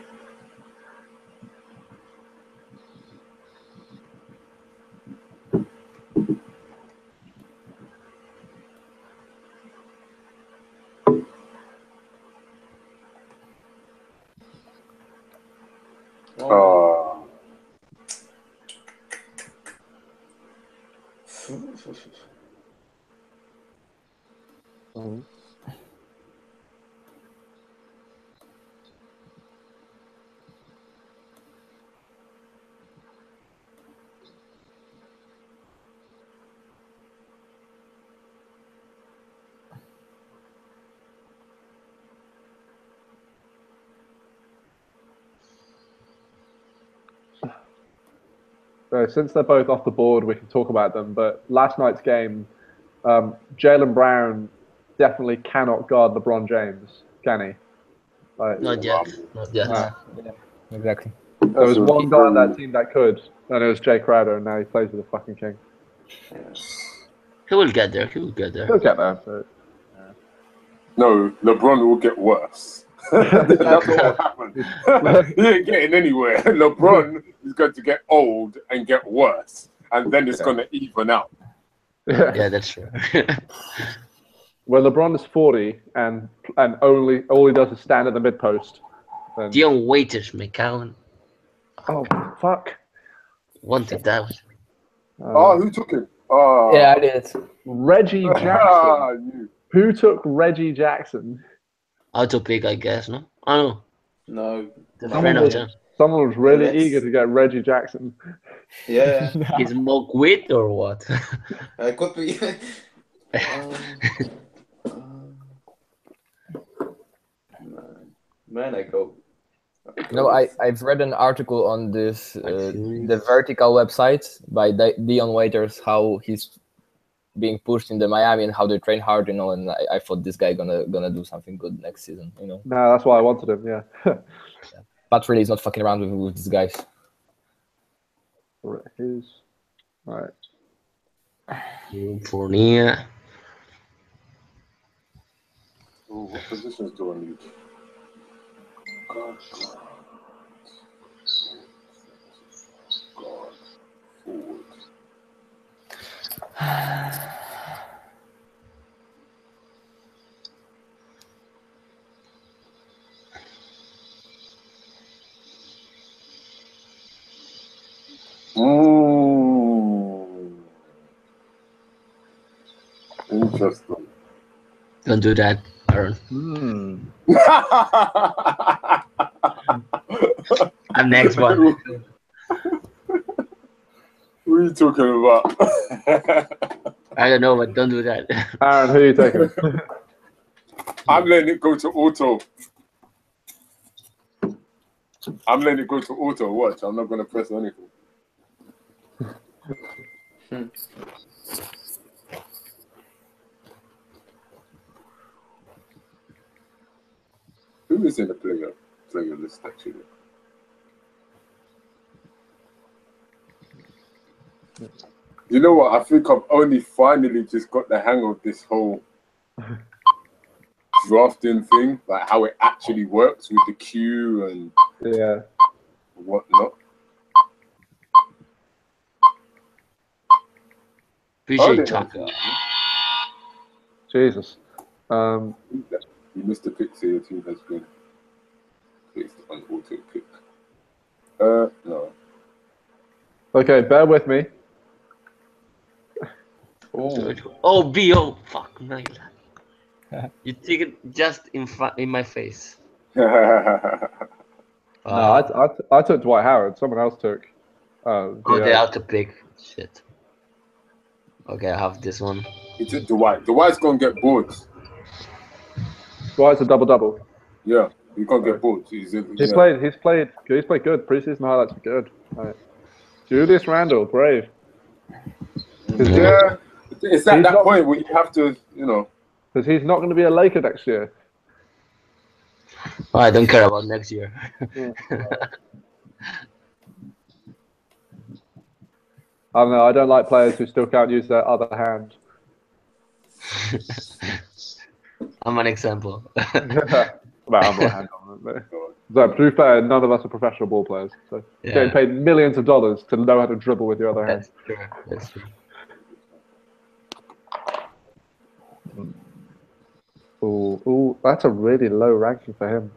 So since they're both off the board, we can talk about them. But last night's game, Jaylen Brown definitely cannot guard LeBron James, can he? Not yet. Not yet. Yeah, exactly. There was one guy on that team that could, and it was Jay Crowder, and now he plays with the fucking king. He will get there. He'll get there. But... No, LeBron will get worse. That's what will happen. He ain't getting anywhere. LeBron is going to get old and get worse, and then it's going to even out. Yeah, that's true. When LeBron is 40 and all he does is stand at the mid post. Then... Dion Waiters, McCowan. Oh fuck! Wanted that. Who took him? Yeah, I did. Reggie Jackson. Who took Reggie Jackson? Auto pick, I guess. No, I don't know. No. Someone was really eager to get Reggie Jackson. Yeah. Is Mock Witt or what? I could be. Man, I go. No, I've read an article on this the Vertical website by Dion Waiters, how he's being pushed in the Miami and how they train hard, you know. And I thought this guy gonna do something good next season, you know. No, that's why I wanted him. Yeah. Pat really is not fucking around with these guys. Who's right? Fournier. Oh, what positions do I need? God. Forward. Interesting. Don't do that, Aaron. I'm next one. What are you talking about? I don't know, but don't do that. Aaron, who are you taking? I'm letting it go to auto. Watch, I'm not going to press anything. Who is in the player list, actually? You know what? I think I've only finally just got the hang of this whole drafting thing, like how it actually works with the queue and whatnot. Appreciate talking. Jesus. You missed a pick, so your team has been placed on auto pick. No. Okay, bear with me. Oh, B.O. Fuck, my lad. You take it just in my face. No, I took Dwight Howard. Someone else took. They have to pick. Shit. Okay, I have this one. He took Dwight. Dwight's gonna get bored. Dwight's a double-double. Yeah, he can't get bored. He's played good. Preseason highlights were good. Right. Julius Randle, brave. Yeah, it's at that point where you have to, you know. Because he's not going to be a Laker next year. I don't care about next year. I don't know. I don't like players who still can't use their other hand. I'm an example. Well, I'm not hand on it. So, to be fair, none of us are professional ball players. So, getting paid millions of dollars to know how to dribble with your other hand. That's true. Ooh, that's a really low ranking for him.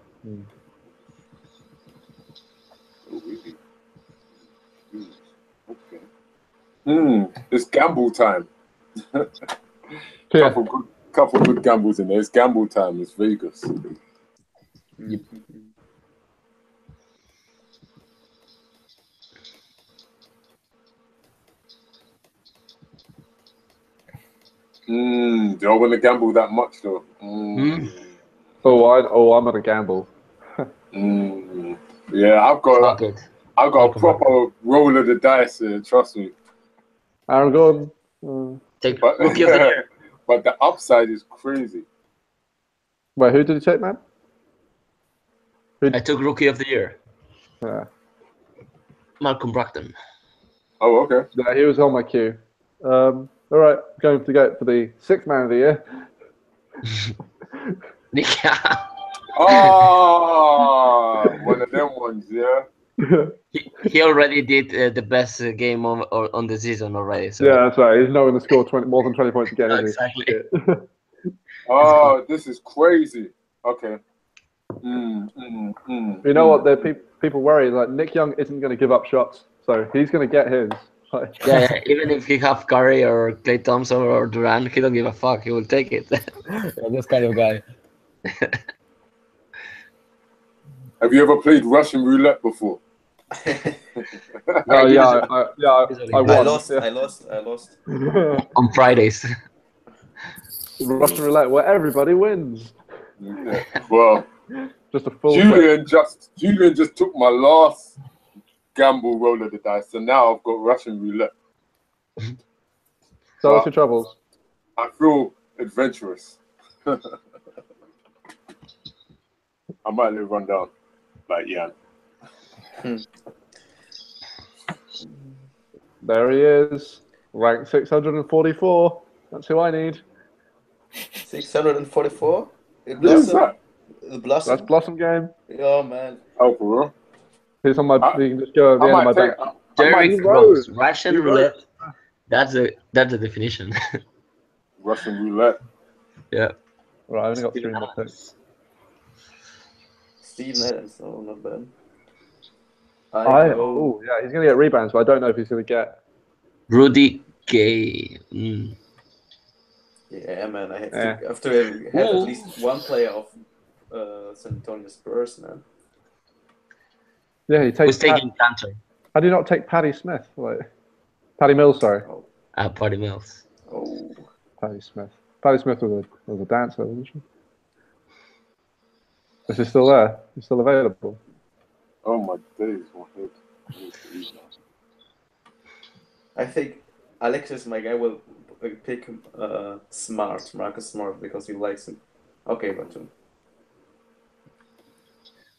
It's gamble time. Couple good gambles in there. It's gamble time. It's Vegas. Yep. Do I want to gamble that much though? I'm gonna gamble. Yeah, I've got a proper roll of the dice here, trust me. Aaron Gordon. Take Rookie of the Year. But the upside is crazy. Wait, who did you take, man? I took Rookie of the Year. Yeah. Malcolm Brogdon. Oh, okay. Yeah, he was on my queue. All right, going to go for the 6th man of the year. Oh, one of them ones, yeah. he already did the best game on the season already. So. Yeah, that's right. He's not going to score more than 20 points again. Exactly. Oh, this is crazy. Okay. You know what? People worry like Nick Young isn't going to give up shots, so he's going to get his. Yeah, even if he have Curry or Klay Thompson or Durant, he don't give a fuck. He will take it. This kind of guy. Have you ever played Russian roulette before? Oh yeah, I won. I lost. On Fridays. Russian roulette, where everybody wins. Yeah. Well, just a full. Julian just took my last gamble roll of the dice, so now I've got Russian roulette. So what's your troubles? I feel adventurous. I might live run down like Jan. There he is, ranked 644. That's who I need. 644. Who's that? The Blossom. That's Blossom game. Oh man. Oh, for real? He's on my. You can just go at the end of my back. Derrick Rose, Russian roulette. That's the definition. Russian roulette. Yeah. Right, I only got 3 more picks. Steven Adams, oh, not bad. Oh yeah, he's gonna get rebounds, but I don't know if he's gonna get. Rudy Gay. Yeah, man, I have to have at least one player of San Antonio Spurs, man. Yeah, he takes. Who's taking Cantor? How do you not take Patty Smith? Like, Patty Mills, sorry. Oh. Patty Mills. Oh. Patty Smith. Patty Smith was a dancer, wasn't she? Is she still there? She's still available. Oh my days, my head. I think Alexis, my guy, will pick Marcus Smart, because he likes him. Okay, but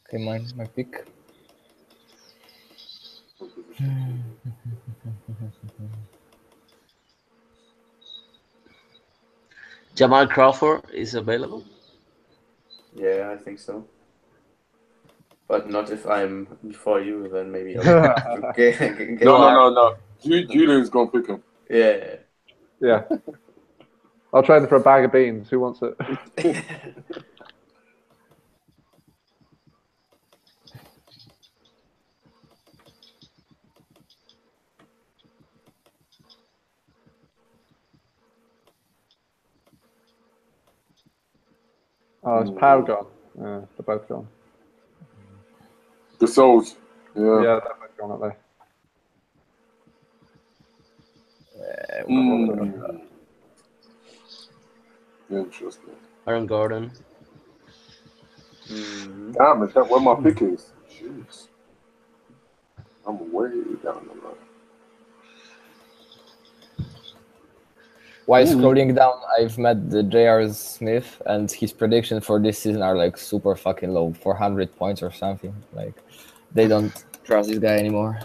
Okay, my pick. Jamal Crawford is available? Yeah, I think so. But not if I'm before you, then maybe I'll get No. Julian's going to pick him. Yeah. Yeah. I'll trade him for a bag of beans. Who wants it? Oh, it's Power gone. Yeah, they're both gone. The Souls. Yeah. Yeah, they're both gone, aren't they? Interesting. Aaron Gordon. Damn, is that where my pick is? Jeez. I'm way down the line. While scrolling down, I've met the J.R. Smith, and his prediction for this season are like super fucking low, 400 points or something. Like, they don't trust this guy anymore.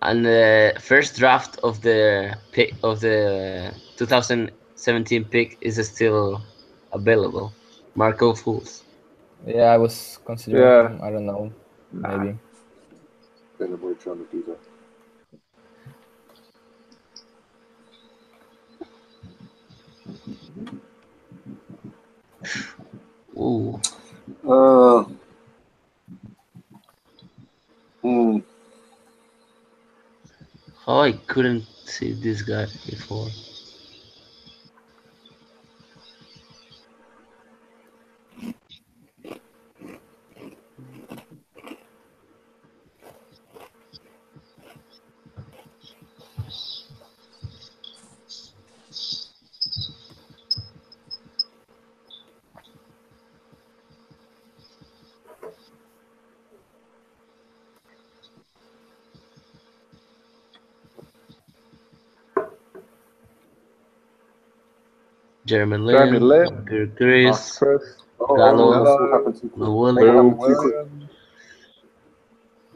And the first draft of the 2017 pick is still available. Marco Fultz. Yeah, I was considering him. I don't know. Maybe. Anybody trying to do that? Ooh. Oh, I couldn't see this guy before. Jeremy Lin, Chris, Gallo, Williams.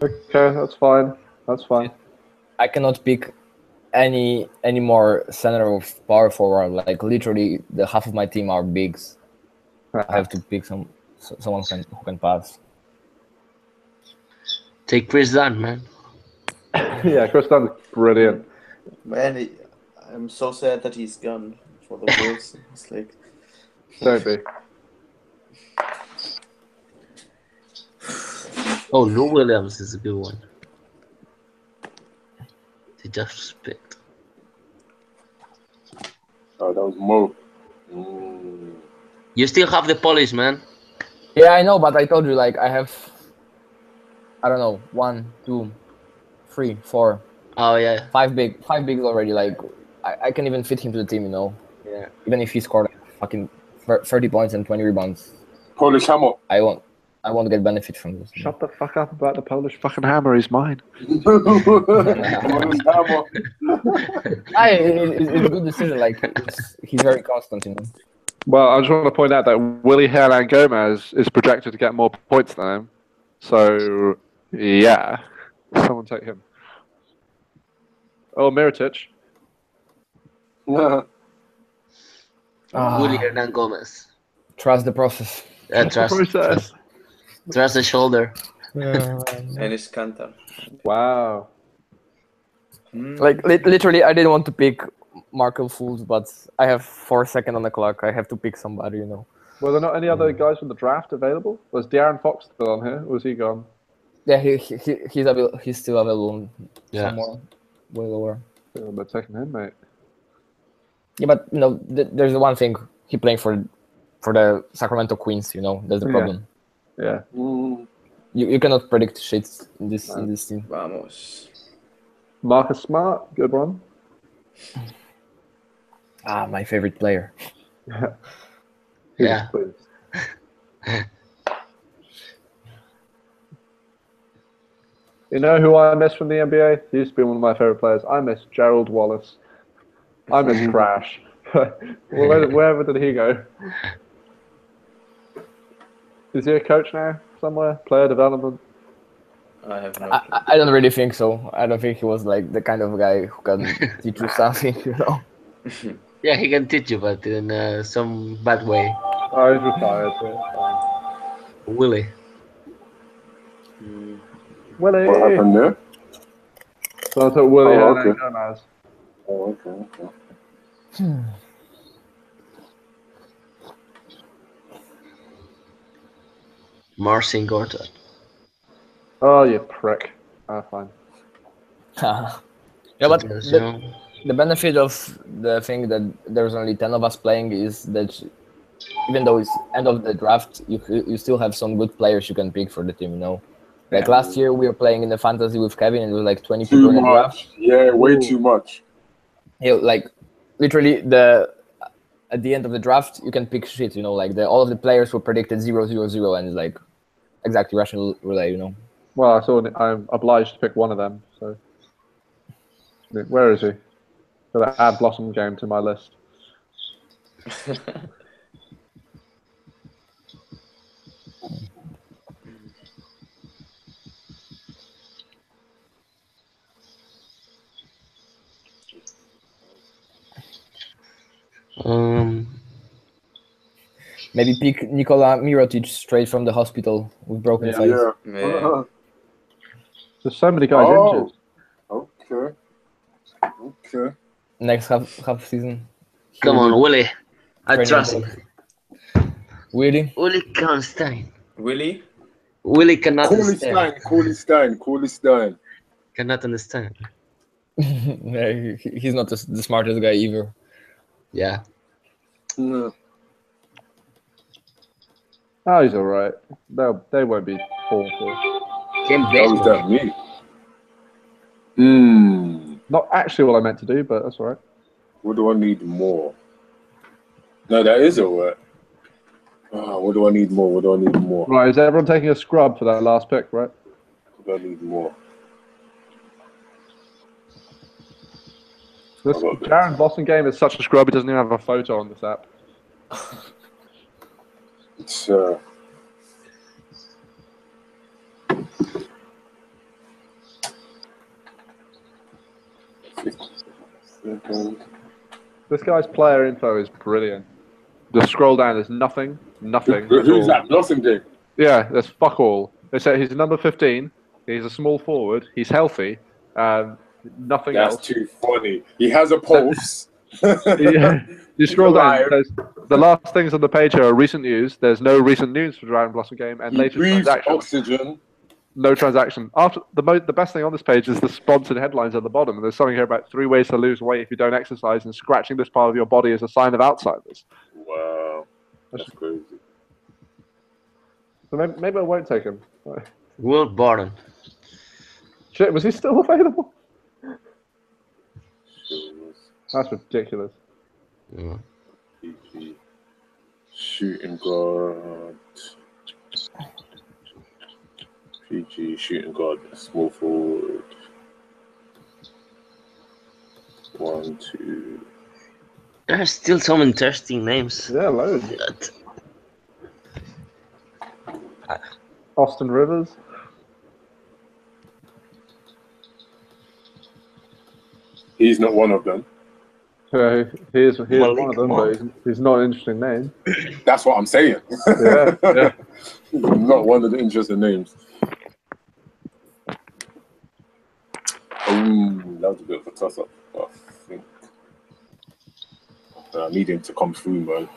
Okay, that's fine. That's fine. I cannot pick any more center of power forward. Like literally, the half of my team are bigs. I have to pick someone who can pass. Take Chris Dunn, man. Yeah, Chris Dunn's brilliant. Man, I'm so sad that he's gone for the Wolves. It's like... Don't be. Oh, Lou Williams is a good one. He just spit. Oh, that was Mo. You still have the polish, man. Yeah, I know, but I told you, like, I have, I don't know, 1, 2, 3, 4. Oh yeah. 5 bigs already. Like, I can even fit him to the team, you know. Yeah. Even if he scored fucking 30 points and 20 rebounds. Polish hammer. I won't get benefit from this. Shut the fuck up about the Polish fucking hammer. He's mine. Polish hammer. It's a good decision. Like, he's very constant, you know. Well, I just want to point out that Willie Hernan Gomez is projected to get more points than him. So, yeah. Someone take him. Oh, Mirotic. Willie Hernan Gomez. Trust the process. Trust the shoulder. And his Kanter. Wow. Like, literally, I didn't want to pick Markel Fultz, but I have 4 seconds on the clock. I have to pick somebody, you know. Were there not any other guys from the draft available? Was De'Aaron Fox still on here? Or was he gone? Yeah, he's still available somewhere way lower. Yeah, I'm taking him, mate. Yeah, but you know, there's one thing: he playing for the Sacramento Queens. You know, that's the problem. Yeah. You cannot predict shit in this team. Vamos. Marcus Smart, good one. My favorite player. Yeah. You know who I miss from the NBA? He used to be one of my favorite players. I miss Gerald Wallace. I miss Crash. Wherever did he go? Is he a coach now somewhere? Player development? I have no. I don't really think so. I don't think he was like the kind of guy who can teach you something, you know. Yeah, he can teach you, but in some bad way. Oh, he's retired. So Willie. Willie. What happened there? So I took Willie okay. Gomez. Oh, okay. Marcin Gortat. Oh, you prick. Fine. Yeah, but the benefit of the thing that there's only 10 of us playing is that even though it's end of the draft, you still have some good players you can pick for the team, you know. Like last year, we were playing in the fantasy with Kevin, and it was like 20 people in the draft. Yeah, way too much. Yeah, like literally at the end of the draft, you can pick shit, you know. Like all of the players were predicted 0-0-0, and it's like exactly Russian roulette, you know. Well, I'm obliged to pick one of them. So, where is he? Got to add Blossom game to my list. Maybe pick Nikola Mirotic straight from the hospital with broken legs. Yeah. There's so many guys injured. Okay. Next half season. Come on, Willie. I trust him. Willie? Willie can't stand. Willie? Willie cannot understand. Cooley Stein. Cannot understand. Yeah, he's not the smartest guy either. Yeah. No. Oh, he's alright. They won't be awful. What does that mean? Not actually what I meant to do, but that's alright. What do I need more? No, that is alright. What do I need more? Right, is everyone taking a scrub for that last pick, right? What do I need more? This Jaron Boston game is such a scrub, he doesn't even have a photo on this app. It's This guy's player info is brilliant. Just scroll down, there's nothing. Who's that? Blossom game? Yeah, there's fuck all. They say he's number 15, He's a small forward. He's healthy. Nothing else. That's too funny. He has a pulse. Yeah. You scroll down. The last things on the page are recent news. There's no recent news for Dragon Blossom game, and he latest breathes transaction. Oxygen. No transaction. After the best thing on this page is the sponsored headlines at the bottom, and there's something here about 3 ways to lose weight if you don't exercise, and scratching this part of your body is a sign of Alzheimer's. Wow, that's crazy. So maybe I won't take him. Will Barton. Shit, was he still available? That's ridiculous. Yeah. PG. Shooting guard. PG, shooting guard, small forward. 1, 2. There are still some interesting names. Yeah, loads. Austin Rivers. He's not one of them. Here's one of them, but he's not an interesting name. That's what I'm saying. Yeah. Not one of the interesting names. That was a bit of a toss-up, I think. I need him to come through, man.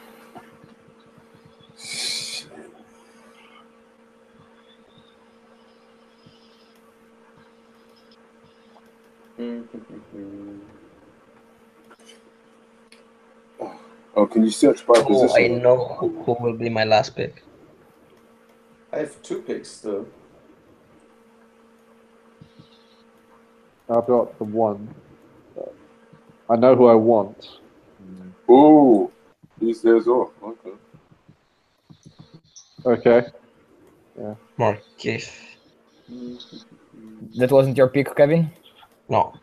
Oh, can you search by position? I know who will be my last pick. I have 2 picks though. I've got the one. I know who I want. Oh, he's there as well. Okay. Yeah. Marquez. That wasn't your pick, Kevin? No.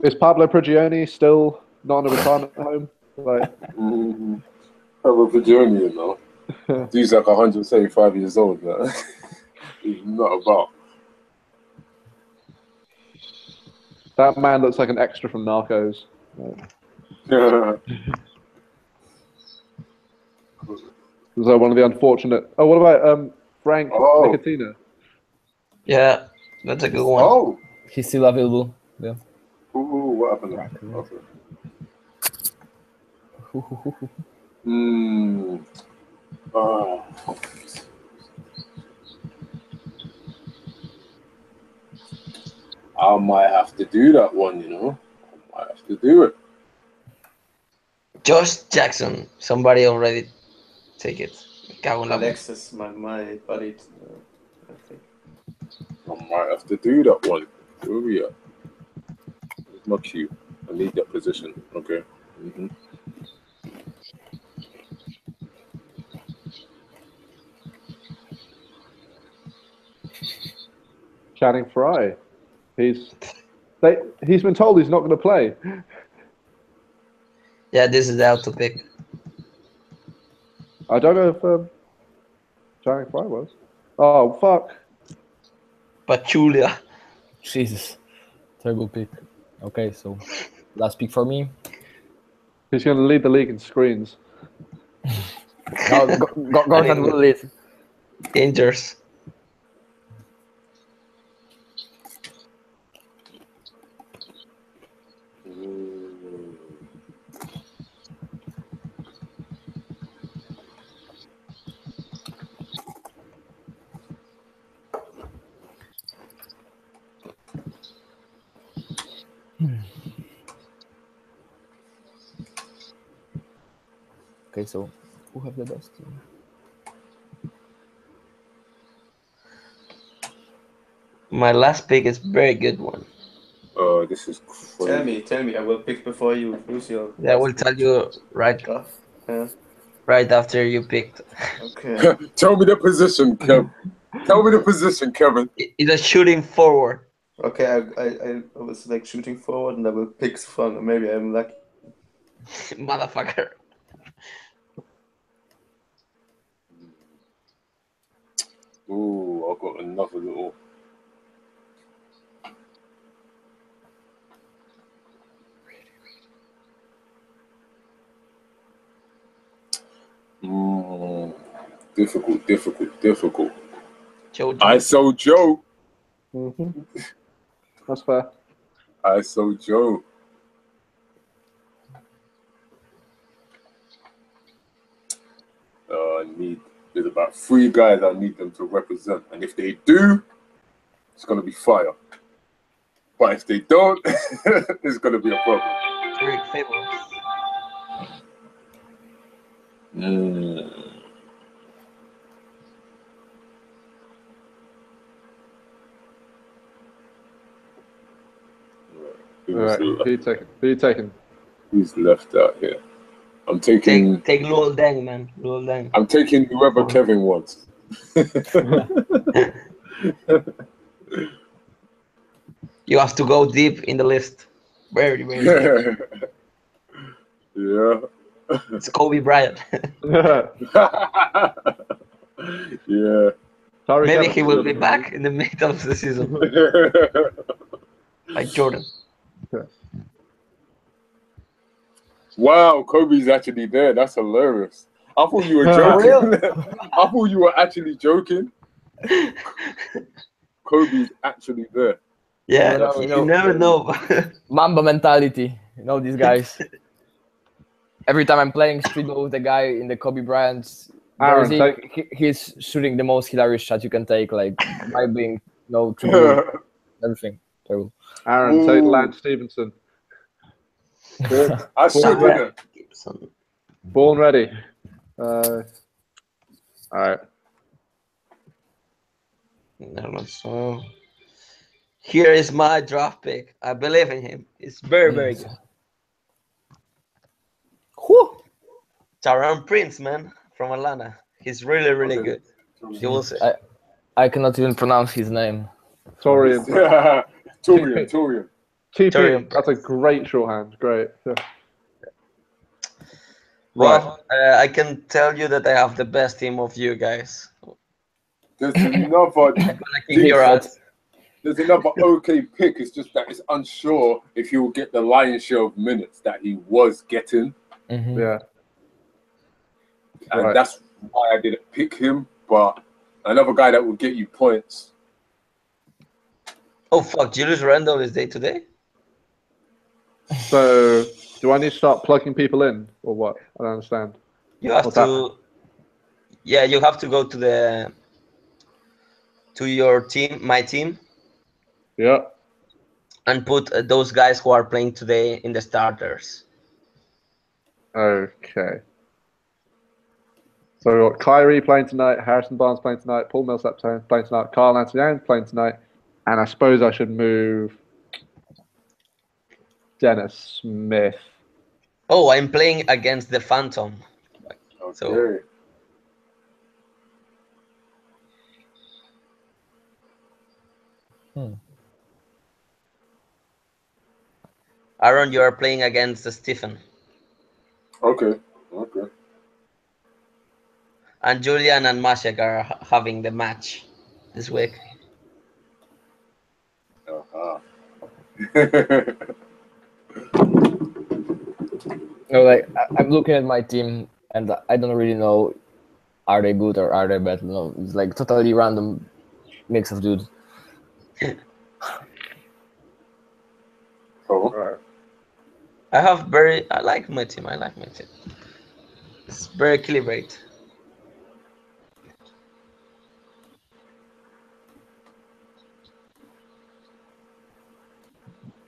Is Pablo Prigioni still not in a retirement home? Pablo Prigioni, you know. He's like 175 years old now. He's not about. That man looks like an extra from Narcos. So one of the unfortunate. Oh, what about Frank Nicotina? Yeah, that's a good one. Oh, he's still available. Yeah. Ooh, what happened? Okay. I might have to do that one, you know. I might have to do it. Josh Jackson. Somebody already take it. Alexis, my buddy. I think. I might have to do that one. Where are we at? Where's my cue? I need that position. Okay. Channing Frye. He's been told he's not going to play. Yeah, this is the auto pick. I don't know if Channing Frye was. Oh, fuck. Pachulia. Jesus. Terrible pick. Okay, so last pick for me. He's going to lead the league in screens. No, Gordon will lead. Dangerous. Okay, so who have the best? My last pick is very good one. This is crazy. Tell me. I will pick before you lose your. Yeah, I will tell you right after you picked. Okay. Tell me the position, Kevin. Tell me the position, Kevin. It's a shooting forward. Okay, I was like shooting forward, and I will pick from. Maybe I'm lucky. Motherfucker. Ooh, I've got another little. Difficult. ISO Joe. That's fair. ISO Joe. There's about 3 guys I need them to represent, and if they do, it's gonna be fire. But if they don't, it's gonna be a problem. Rick Fable. Alright, who you taking? Who's left out here? I'm taking. Take Luol Deng, man. Luol Deng. I'm taking whoever Kevin wants. You have to go deep in the list. Very, very deep. Yeah. It's Kobe Bryant. Yeah. Maybe he will be back in the middle of the season. Like Jordan. Wow, Kobe's actually there. That's hilarious. I thought you were joking. I thought you were actually joking. Kobe's actually there. Yeah, you never know. Mamba mentality. You know these guys. Every time I'm playing streetball with a guy in the Kobe Bryant's jersey, he's shooting the most hilarious shot you can take, like dribbling, triple, everything. Terrible. Aaron, take Lance Stevenson. I should do it. Born ready. All right. So here is my draft pick. I believe in him. It's very, very good. Whew. Taurean Prince, man, from Atlanta. He's really, really good. You will see. I cannot even pronounce his name. Torian. Torian. TP. That's a great shorthand. Great. Yeah. Well, I can tell you that I have the best team of you guys. There's another. There's another okay pick. It's just that it's unsure if he will get the lion's share of minutes that he was getting. Yeah. And that's why I didn't pick him. But another guy that will get you points. Oh fuck! Julius Randle is day to day. So, do I need to start plugging people in, or what? I don't understand. You have to. Yeah, you have to go to your team, my team. Yeah. And put those guys who are playing today in the starters. Okay. So we've got Kyrie playing tonight, Harrison Barnes playing tonight, Paul Millsap playing tonight, Carl Anthony Towns playing tonight, and I suppose I should move Dennis Smith. Oh, I'm playing against the Phantom. Okay. So. Aaron, you are playing against Stephen. Okay. And Julian and Mashek are having the match this week. I'm looking at my team and I don't really know, are they good or are they bad? No, it's like totally random mix of dudes. I like my team. It's very equilibrated.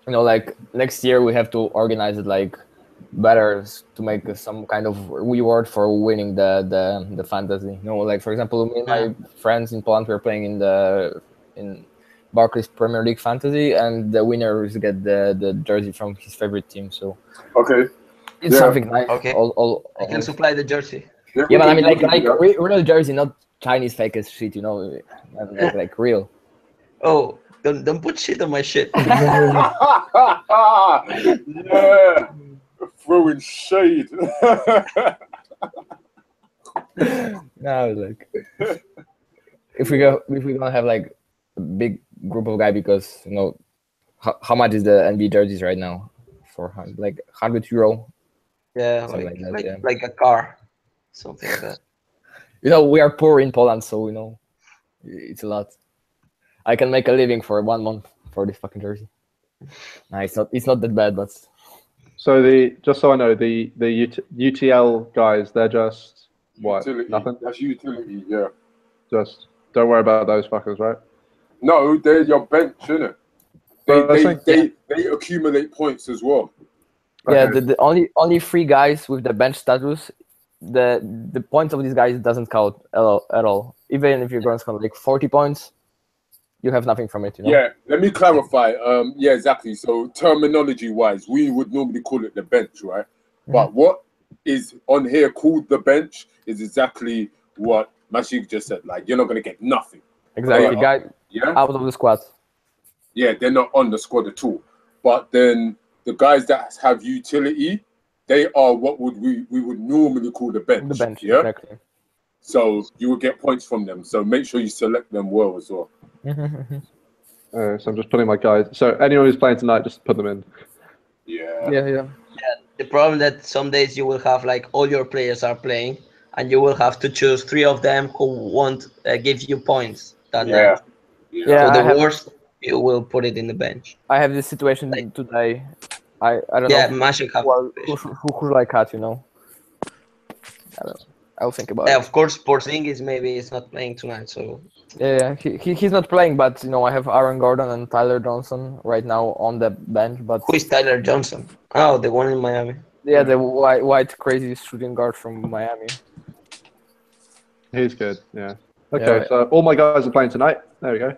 Like next year we have to organize it like better to make some kind of reward for winning the fantasy. Like for example, me and my friends in Poland were playing in Barclays Premier League Fantasy, and the winners get the jersey from his favorite team. So it's something nice. Okay, I can supply the jersey. Yeah, but I mean like real jersey, not Chinese fake as shit. Like real. Oh, don't put shit on my shit. Yeah, throwing shade. No, like if we're gonna have like a big group of guys, because how much is the NBA jerseys right now? For like €100. Yeah, like a car, something like that. We are poor in Poland, so It's a lot. I can make a living for 1 month for this fucking jersey. Nah, it's not that bad, but. So just so I know, the UTL guys, they're just what? Utility. Nothing. That's utility, yeah. Just don't worry about those fuckers, right? No, they're your bench, innit? They accumulate points as well. Yeah, okay. the only 3 guys with the bench status, the points of these guys doesn't count at all. Even if you're going to score like 40 points, you have nothing from it, you know? Yeah, let me clarify. Yeah, exactly. So terminology-wise, we would normally call it the bench, right? Mm-hmm. But what is on here called the bench is exactly what Mashik just said. Like, you're not going to get nothing. Exactly, guy out of the squad. Yeah, they're not on the squad at all. But then the guys that have utility, they are what we would normally call the bench. The bench, yeah? Exactly. So you will get points from them. So make sure you select them well as well. So I'm just putting my guys. So anyone who's playing tonight, just put them in. Yeah. The problem that some days you will have like all your players are playing, and you will have to choose 3 of them who won't give you points that night. Yeah. So the worst, you will put it in the bench. I have this situation today. I don't know. Yeah, Mashik have. Who should I cut? You know. I don't know. I'll think about it. Of course, Porzingis maybe is not playing tonight, so. Yeah, he's not playing, but you know I have Aaron Gordon and Tyler Johnson right now on the bench. But who is Tyler Johnson? Oh, the one in Miami. Yeah, the white crazy shooting guard from Miami. He's good. Yeah. Okay, so all my guys are playing tonight. There we go.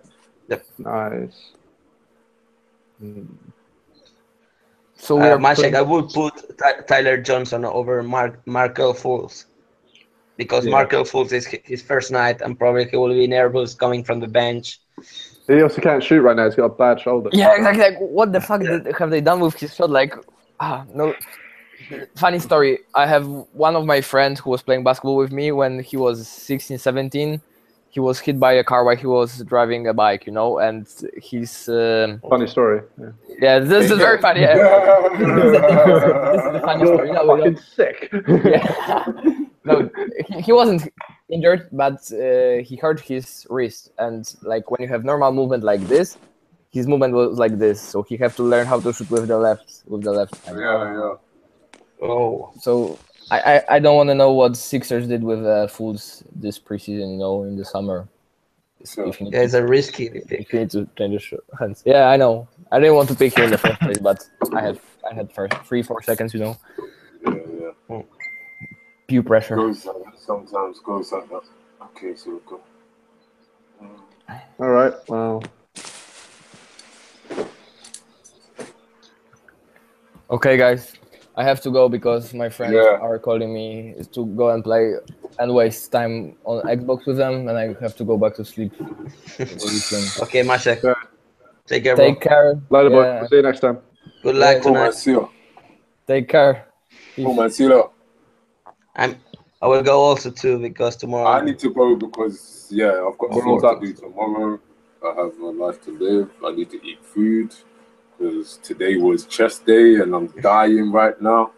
Yep. Nice. So Mashik, I would put Tyler Johnson over Markel Fultz. Because Markel Fultz is his first night, and probably he will be nervous coming from the bench. He also can't shoot right now. He's got a bad shoulder. Yeah, exactly. Like, what the fuck have they done with his shot? Like, no. Funny story. I have one of my friends who was playing basketball with me when he was 16, 17. He was hit by a car while he was driving a bike, you know, and he's... funny story. Yeah, this is very funny. Yeah. This is a funny story. You're fucking sick. Yeah. No, he wasn't injured, but he hurt his wrist. And like when you have normal movement like this, his movement was like this. So he had to learn how to shoot with the left hand. Yeah. Oh. So I don't want to know what Sixers did with Fultz this preseason, you know, in the summer. So, it's a risky thing. You need to change the hands. Yeah, I know. I didn't want to pick you in the first place, but I had first 3-4 seconds, you know. Yeah. Peer pressure. Sometimes goes like that. Okay, so we'll go. All right. Well. Okay, guys. I have to go because my friends are calling me to go and play and waste time on Xbox with them, and I have to go back to sleep. Okay, Mashik. Yeah. Take care, Take care. Later, boy. See you next time. Good luck tonight. Take care. I will go also too because tomorrow. I need to go because I've got a lot to do tomorrow. I have a life to live. I need to eat food because today was chest day and I'm dying right now.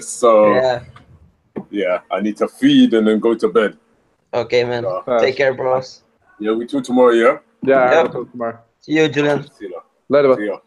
So I need to feed and then go to bed. Okay, man. Take care, bros. Yeah, we talk tomorrow. Yeah. Yeah, I'll talk tomorrow. See you, Julian. See you later. See you.